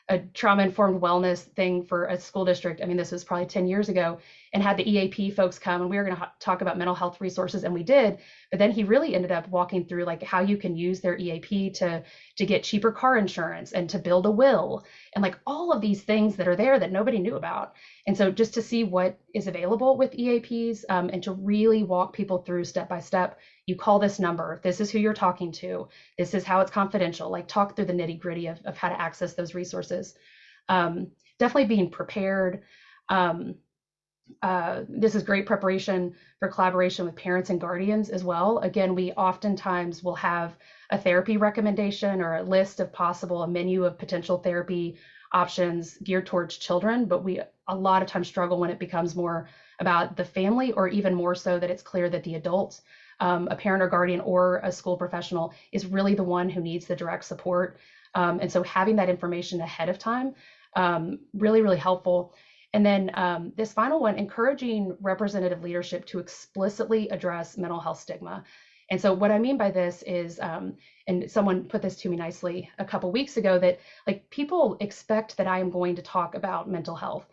a trauma-informed wellness thing for a school district. I mean, this was probably 10 years ago, and had the EAP folks come, and we were going to talk about mental health resources, and we did. But then he really ended up walking through like how you can use their EAP to get cheaper car insurance and to build a will, and like all of these things that are there that nobody knew about. And so just to see what is available with EAPs and to really walk people through step by step. You call this number, this is who you're talking to, this is how it's confidential, like talk through the nitty gritty of how to access those resources. Definitely being prepared. this is great preparation for collaboration with parents and guardians as well. Again, we oftentimes will have a therapy recommendation or a list of possible, a menu of potential therapy options geared towards children, but we a lot of times struggle when it becomes more about the family, or even more so that it's clear that the adult, a parent or guardian or a school professional, is really the one who needs the direct support. And so having that information ahead of time, really, really helpful. And then this final one, encouraging representative leadership to explicitly address mental health stigma. And so what I mean by this is, and someone put this to me nicely a couple weeks ago, that like people expect that I am going to talk about mental health.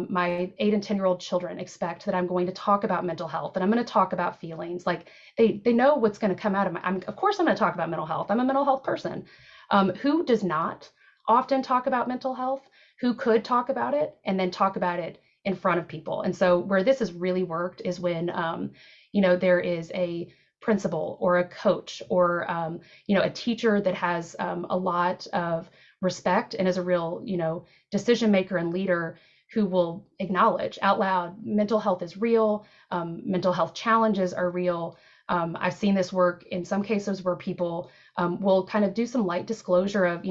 My 8 and 10-year-old children expect that I'm going to talk about mental health, and I'm going to talk about feelings. Like they know what's going to come out of of course I'm going to talk about mental health. I'm a mental health person. Who does not often talk about mental health? Who could talk about it and then talk about it in front of people? And so where this has really worked is when, there is a principal or a coach or, a teacher that has a lot of respect and is a real, decision maker and leader, who will acknowledge out loud mental health is real, mental health challenges are real. I've seen this work in some cases where people will kind of do some light disclosure of,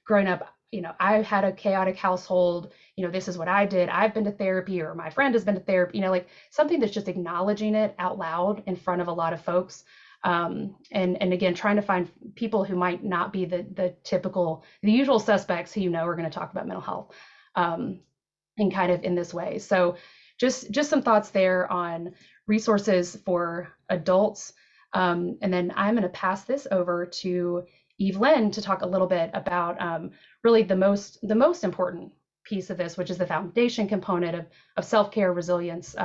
growing up, I had a chaotic household, this is what I did. I've been to therapy, or my friend has been to therapy, like something that's just acknowledging it out loud in front of a lot of folks. And again, trying to find people who might not be the usual suspects who are going to talk about mental health and kind of in this way. So just some thoughts there on resources for adults. And then I'm going to pass this over to Evelyn to talk a little bit about really the most important piece of this, which is the foundation component of self-care, resilience,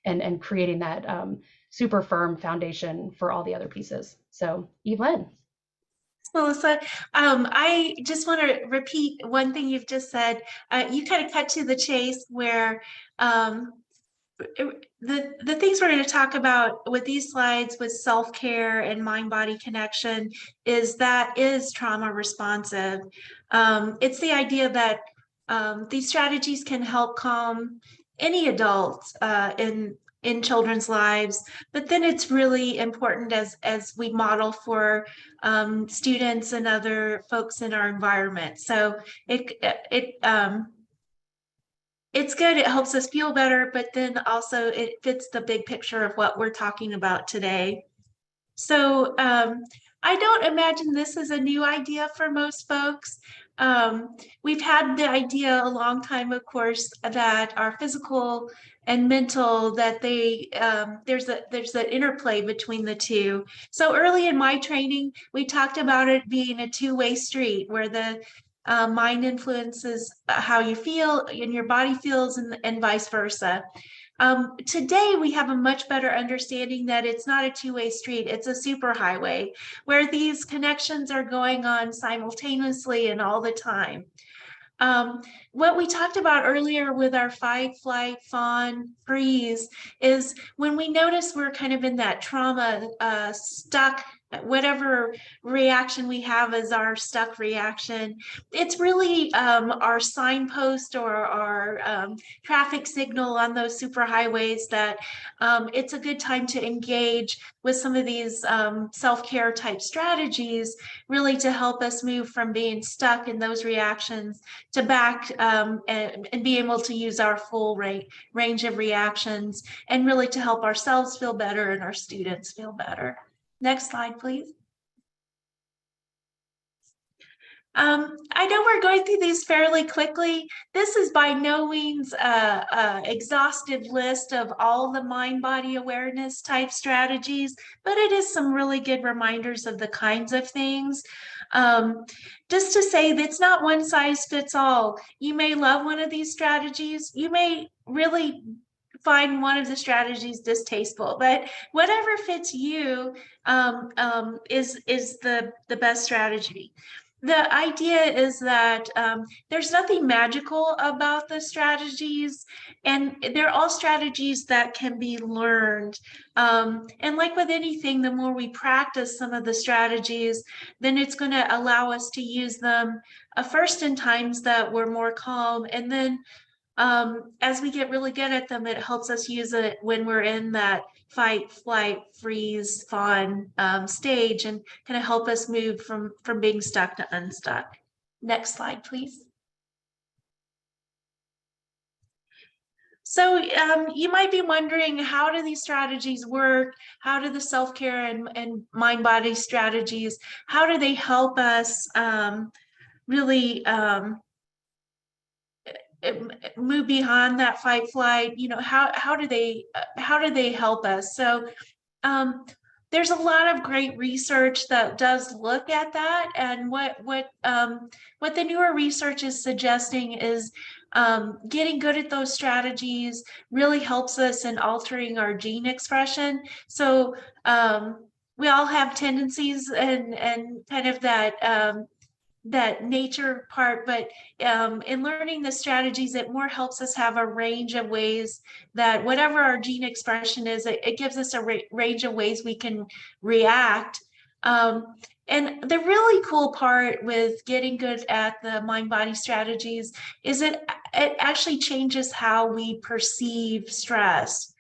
and creating that super firm foundation for all the other pieces. So Evelyn. Melissa, I just want to repeat one thing you've just said. You kind of cut to the chase where the things we're going to talk about with these slides with self-care and mind-body connection is trauma responsive. It's the idea that these strategies can help calm any adult in children's lives, but then it's really important as we model for students and other folks in our environment. So it's good. It helps us feel better, but then also it fits the big picture of what we're talking about today. So I don't imagine this is a new idea for most folks. We've had the idea a long time, of course, that our physical and mental, that there's that interplay between the two. So early in my training, we talked about it being a two-way street where the mind influences how you feel and your body feels, and vice versa. Today, we have a much better understanding that it's not a two-way street, it's a superhighway where these connections are going on simultaneously and all the time. What we talked about earlier with our fight, flight, fawn, freeze is when we notice we're kind of in that trauma, stuck, whatever reaction we have is our stuck reaction. It's really our signpost or our traffic signal on those superhighways that it's a good time to engage with some of these self-care type strategies, really to help us move from being stuck in those reactions to back and be able to use our full range of reactions, and really to help ourselves feel better and our students feel better. Next slide, please. I know we're going through these fairly quickly. This is by no means an exhaustive list of all the mind-body awareness type strategies, but it is some really good reminders of the kinds of things. Just to say that it's not one size fits all. You may love one of these strategies. You may really find one of the strategies distasteful, but whatever fits you is the best strategy. The idea is that there's nothing magical about the strategies, and they're all strategies that can be learned. And like with anything, the more we practice some of the strategies, then it's going to allow us to use them first in times that we're more calm, and then as we get really good at them, it helps us use it when we're in that fight, flight, freeze, fawn stage, and kind of help us move from being stuck to unstuck. Next slide, please. So you might be wondering, how do these strategies work? How do the self-care and mind-body strategies, how do they help us really move beyond that fight flight? You know, how do they help us? So there's a lot of great research that does look at that, and what the newer research is suggesting is getting good at those strategies really helps us in altering our gene expression. So we all have tendencies and kind of that nature part, but in learning the strategies, it more helps us have a range of ways that whatever our gene expression is, it gives us a range of ways we can react. And the really cool part with getting good at the mind-body strategies is it actually changes how we perceive stress.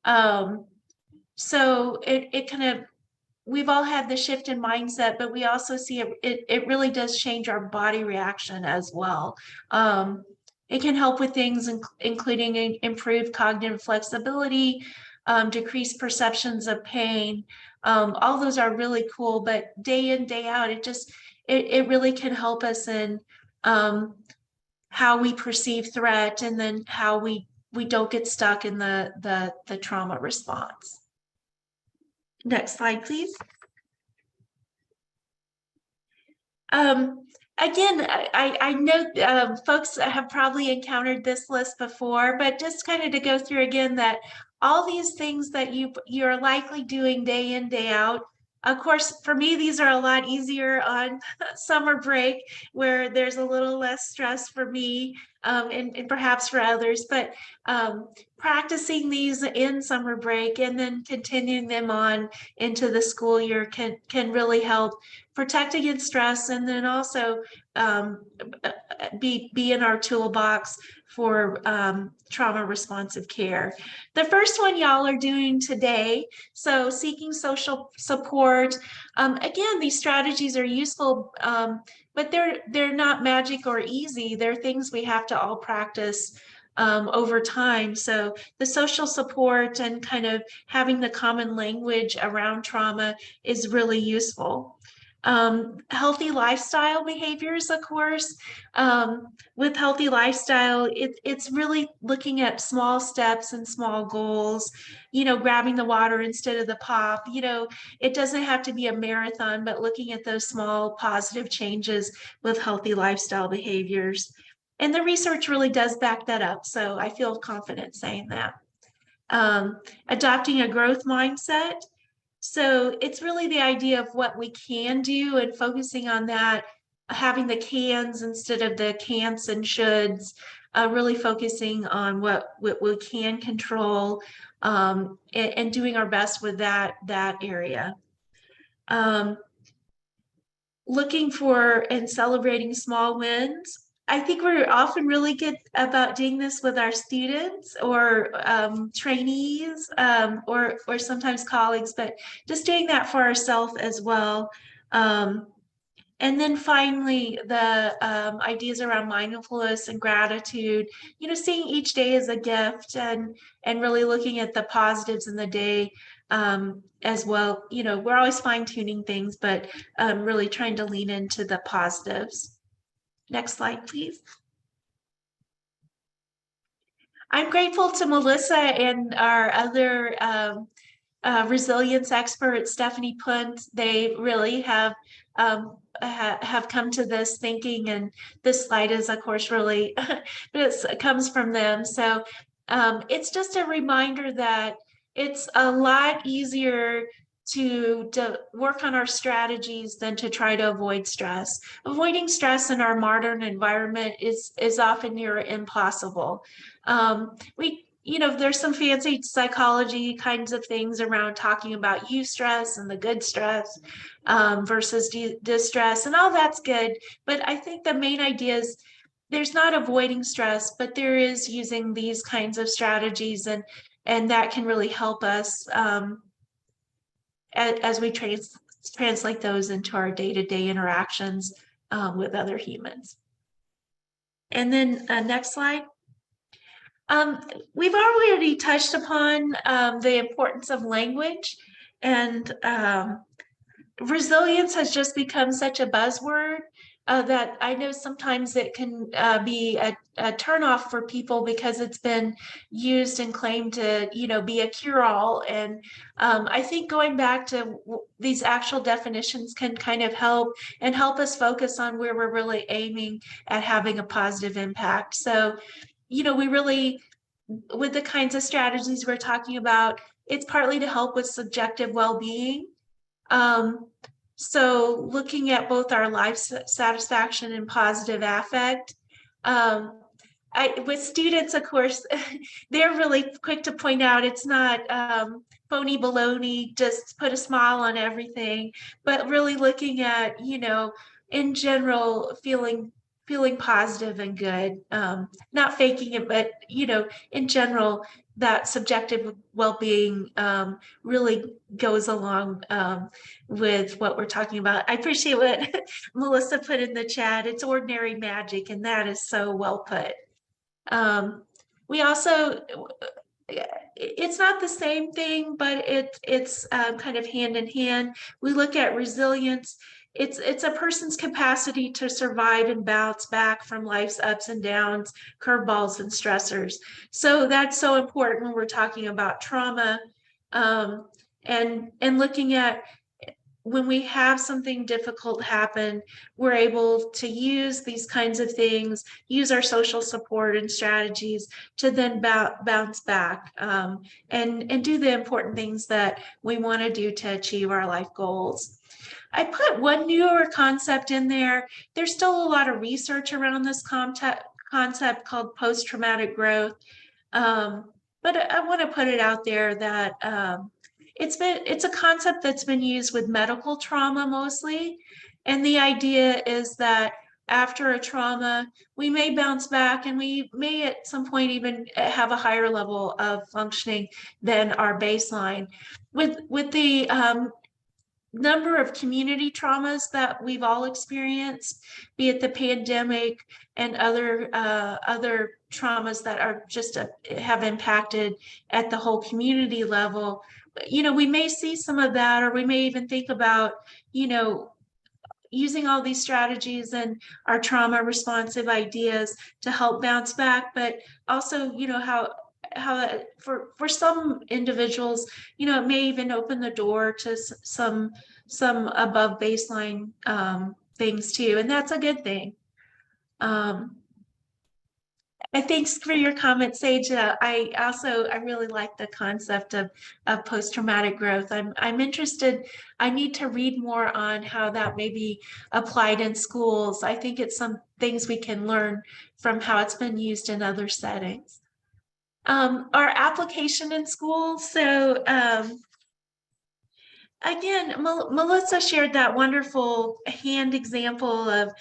So it kind of, we've all had the shift in mindset, but we also see it really does change our body reaction as well. It can help with things including improved cognitive flexibility, decreased perceptions of pain. All those are really cool, but day in, day out, it really can help us in how we perceive threat, and then how we don't get stuck in the trauma response. Next slide, please. Again, I know folks have probably encountered this list before, but just kind of to go through again, that all these things that you're likely doing day in, day out. Of course, for me, these are a lot easier on summer break, where there's a little less stress for me, and perhaps for others, but practicing these in summer break and then continuing them on into the school year can really help protect against stress, and then also be in our toolbox for trauma responsive care. The first one y'all are doing today, so seeking social support. Again, these strategies are useful, but they're not magic or easy. They're things we have to all practice over time. So the social support and kind of having the common language around trauma is really useful. Healthy lifestyle behaviors, of course. With healthy lifestyle, it's really looking at small steps and small goals, you know, grabbing the water instead of the pop. You know, it doesn't have to be a marathon, but looking at those small positive changes with healthy lifestyle behaviors. And the research really does back that up, so I feel confident saying that. Adopting a growth mindset. So it's really the idea of what we can do and focusing on that, having the cans instead of the can'ts and shoulds, really focusing on what we can control, and doing our best with that area. Looking for and celebrating small wins. I think we're often really good about doing this with our students or trainees, or sometimes colleagues, but just doing that for ourselves as well. And then finally, the ideas around mindfulness and gratitude, you know, seeing each day as a gift, and really looking at the positives in the day as well. You know, we're always fine-tuning things, but really trying to lean into the positives. Next slide, please. I'm grateful to Melissa and our other resilience expert, Stephanie Punt. They really have come to this thinking, and this slide is, of course, really this comes from them. So it's just a reminder that it's a lot easier to work on our strategies than to try to avoid stress. Avoiding stress in our modern environment is often near impossible. You know, there's some fancy psychology kinds of things around talking about eustress and the good stress versus distress, and all that's good. But I think the main idea is there's not avoiding stress, but there is using these kinds of strategies, and that can really help us as we translate those into our day-to-day interactions with other humans. And then next slide. We've already touched upon the importance of language, and resilience has just become such a buzzword that I know sometimes it can be a turnoff for people because it's been used and claimed to, be a cure-all. And I think going back to these actual definitions can kind of help us focus on where we're really aiming at having a positive impact. So, we really, with the kinds of strategies we're talking about, it's partly to help with subjective well-being. So looking at both our life satisfaction and positive affect. With students, of course, they're really quick to point out it's not phony baloney, just put a smile on everything, but really looking at, in general, feeling positive and good, not faking it, but, in general, that subjective well-being really goes along with what we're talking about. I appreciate what Melissa put in the chat. It's ordinary magic, and that is so well put. We also, it's not the same thing, but it's kind of hand in hand. We look at resilience. It's a person's capacity to survive and bounce back from life's ups and downs, curveballs and stressors. So that's so important when we're talking about trauma, and looking at when we have something difficult happen, we're able to use these kinds of things, use our social support and strategies to then bounce back and do the important things that we want to do to achieve our life goals. I put one newer concept in there. There's still a lot of research around this concept called post-traumatic growth. But I want to put it out there that it's a concept that's been used with medical trauma mostly. And the idea is that after a trauma, we may bounce back and we may at some point even have a higher level of functioning than our baseline. With the number of community traumas that we've all experienced, be it the pandemic and other traumas that are just have impacted at the whole community level, we may see some of that, or we may even think about, using all these strategies and our trauma responsive ideas to help bounce back, but also, how for some individuals, it may even open the door to some above baseline things too, and that's a good thing. Thanks for your comment, Sage. I really like the concept of post-traumatic growth. I'm interested. I need to read more on how that may be applied in schools. I think it's some things we can learn from how it's been used in other settings. Our application in schools. So again, Melissa shared that wonderful hand example of,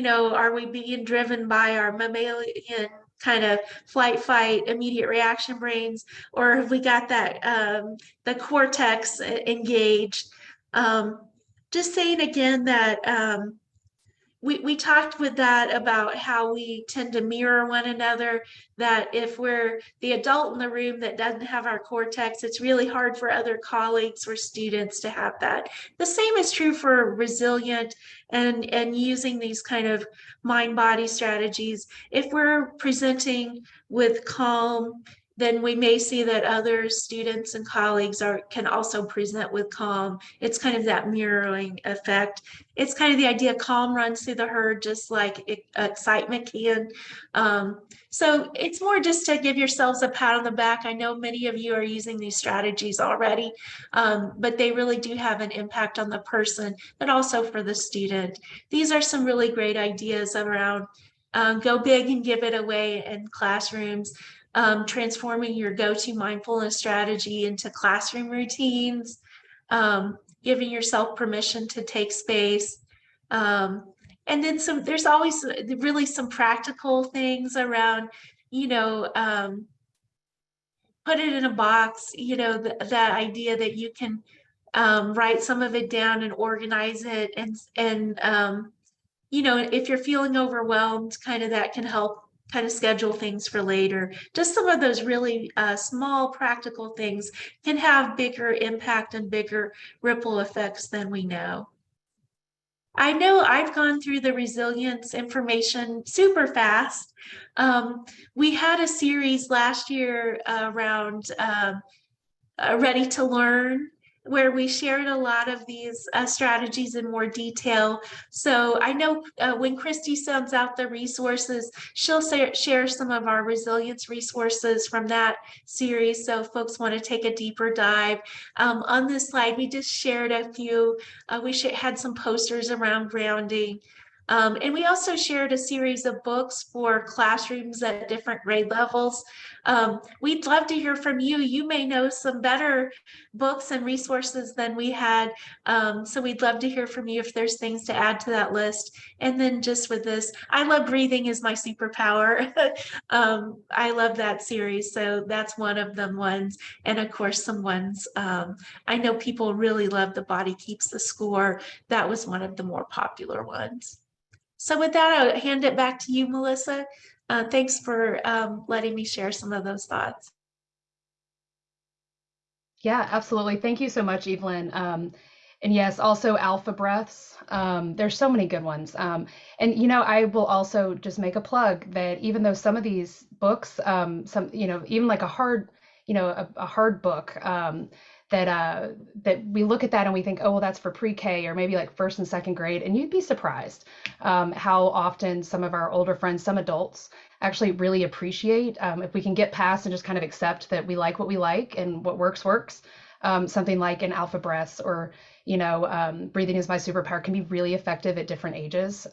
are we being driven by our mammalian kind of flight, fight, immediate reaction brains, or have we got that the cortex engaged? Just saying again that we talked with that about how we tend to mirror one another, that if we're the adult in the room that doesn't have our cortex, it's really hard for other colleagues or students to have that. The same is true for resilient and using these kind of mind-body strategies. If we're presenting with calm, then we may see that other students and colleagues can also present with calm. It's kind of that mirroring effect. It's kind of the idea calm runs through the herd, just like excitement can. So it's more just to give yourselves a pat on the back. I know many of you are using these strategies already, but they really do have an impact on the person, but also for the student. These are some really great ideas around go big and give it away in classrooms. Transforming your go-to mindfulness strategy into classroom routines, giving yourself permission to take space, And then there's always really some practical things around, you know, put it in a box, you know, that idea that you can write some of it down and organize it. And you know, if you're feeling overwhelmed, kind of that can help kind of schedule things for later. Just some of those really small practical things can have bigger impact and bigger ripple effects than we know. I know I've gone through the resilience information super fast. We had a series last year around Ready to Learn, where we shared a lot of these strategies in more detail. So I know when Christy sends out the resources, she'll share some of our resilience resources from that series. So if folks want to take a deeper dive. On this slide, we just shared a few. We had some posters around grounding. And we also shared a series of books for classrooms at different grade levels. We'd love to hear from you. You may know some better books and resources than we had. So we'd love to hear from you if there's things to add to that list. And then just with this, I love breathing is my superpower. I love that series. So that's one of them ones. And of course, some ones. I know people really love The Body Keeps the Score. That was one of the more popular ones. So with that, I'll hand it back to you, Melissa. Thanks for letting me share some of those thoughts. Yeah, absolutely. Thank you so much, Evelyn. And yes, also alpha breaths. There's so many good ones. And you know, I will also just make a plug that even though some of these books, some, you know, even like a hard, you know, a hard book, that we look at that and we think, oh, well, that's for pre-K or maybe like first and second grade. And you'd be surprised how often some of our older friends, some adults, actually really appreciate if we can get past and just kind of accept that we like what we like and what works works. Something like an alpha breaths or, you know, breathing is my superpower can be really effective at different ages.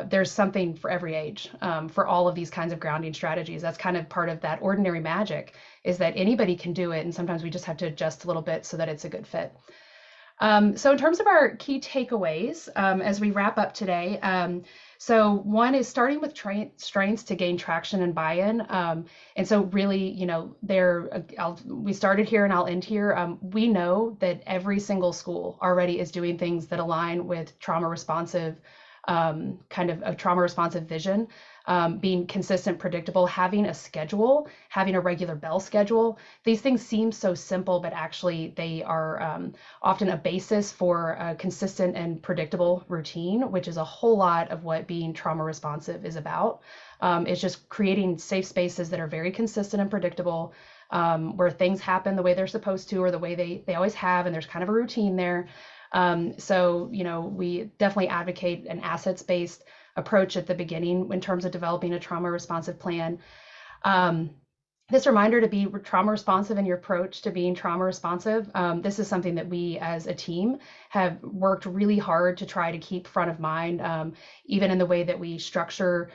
There's something for every age for all of these kinds of grounding strategies. That's kind of part of that ordinary magic, is that anybody can do it. And sometimes we just have to adjust a little bit so that it's a good fit. So in terms of our key takeaways, as we wrap up today, so one is starting with strengths to gain traction and buy-in. And so really, you know, we started here and I'll end here. We know that every single school already is doing things that align with trauma responsive, kind of a trauma responsive vision. Being consistent, predictable, having a schedule, having a regular bell schedule. These things seem so simple, but actually they are often a basis for a consistent and predictable routine, which is a whole lot of what being trauma responsive is about. It's just creating safe spaces that are very consistent and predictable, where things happen the way they're supposed to or the way they always have, and there's kind of a routine there. So, you know, we definitely advocate an assets-based approach at the beginning in terms of developing a trauma responsive plan. This reminder to be trauma responsive in your approach to being trauma responsive. This is something that we as a team have worked really hard to try to keep front of mind, even in the way that we structure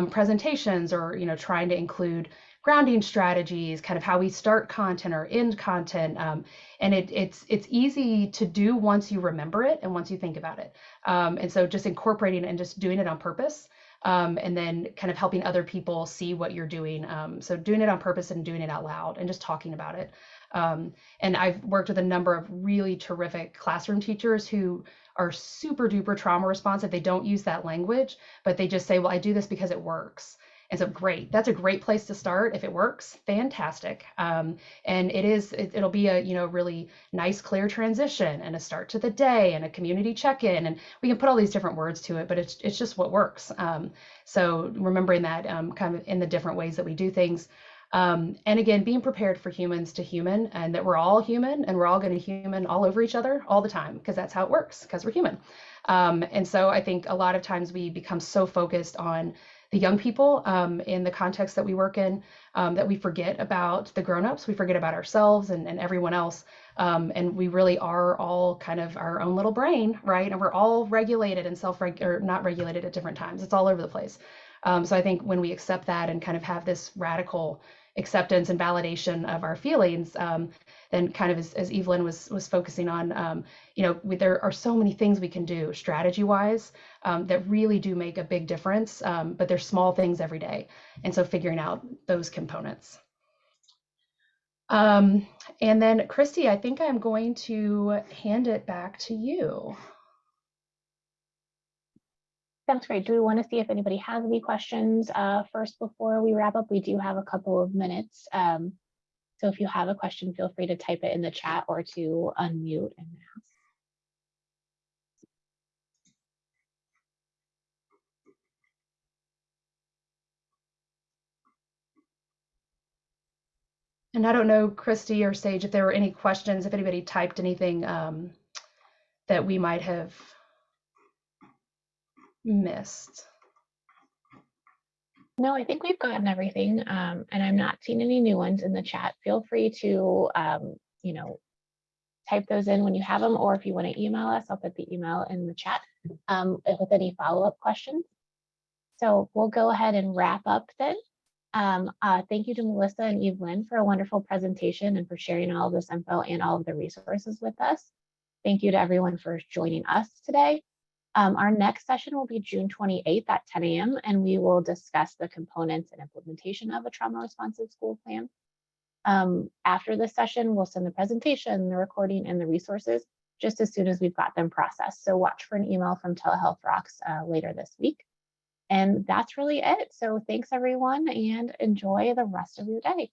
presentations or, you know, trying to include grounding strategies, kind of how we start content or end content. And it's easy to do once you remember it and once you think about it. And so just incorporating and just doing it on purpose, and then kind of helping other people see what you're doing. So doing it on purpose and doing it out loud and just talking about it. And I've worked with a number of really terrific classroom teachers who are super duper trauma responsive. They don't use that language, but they just say, well, I do this because it works. And so great, that's a great place to start. If it works, fantastic. And it'll be a, you know, really nice, clear transition and a start to the day and a community check-in. And we can put all these different words to it, but it's just what works. So remembering that kind of in the different ways that we do things. And again, being prepared for humans to human, and that we're all human and we're all going to human all over each other all the time, because that's how it works, because we're human. And so I think a lot of times we become so focused on the young people in the context that we work in, that we forget about the grownups, we forget about ourselves and everyone else. And we really are all kind of our own little brain, right? And we're all regulated and or not regulated at different times. It's all over the place. So I think when we accept that and kind of have this radical acceptance and validation of our feelings, then kind of as Evelyn was focusing on, there are so many things we can do strategy-wise that really do make a big difference, but they're small things every day. And so figuring out those components. And then Christy, I think I'm going to hand it back to you. Sounds great. Do we want to see if anybody has any questions first before we wrap up? We do have a couple of minutes. So if you have a question, feel free to type it in the chat or to unmute and ask. And I don't know, Christy or Sage, if there were any questions, if anybody typed anything that we might have missed. No, I think we've gotten everything, and I'm not seeing any new ones in the chat. Feel free to, type those in when you have them, or if you want to email us, I'll put the email in the chat with any follow-up questions. So we'll go ahead and wrap up then. Thank you to Melissa and Evelyn for a wonderful presentation and for sharing all of this info and all of the resources with us. Thank you to everyone for joining us today. Our next session will be June 28th at 10 a.m. and we will discuss the components and implementation of a trauma responsive school plan. After this session, we'll send the presentation, the recording, and the resources just as soon as we've got them processed. So watch for an email from Telehealth ROCKS later this week. And that's really it. So thanks everyone and enjoy the rest of your day.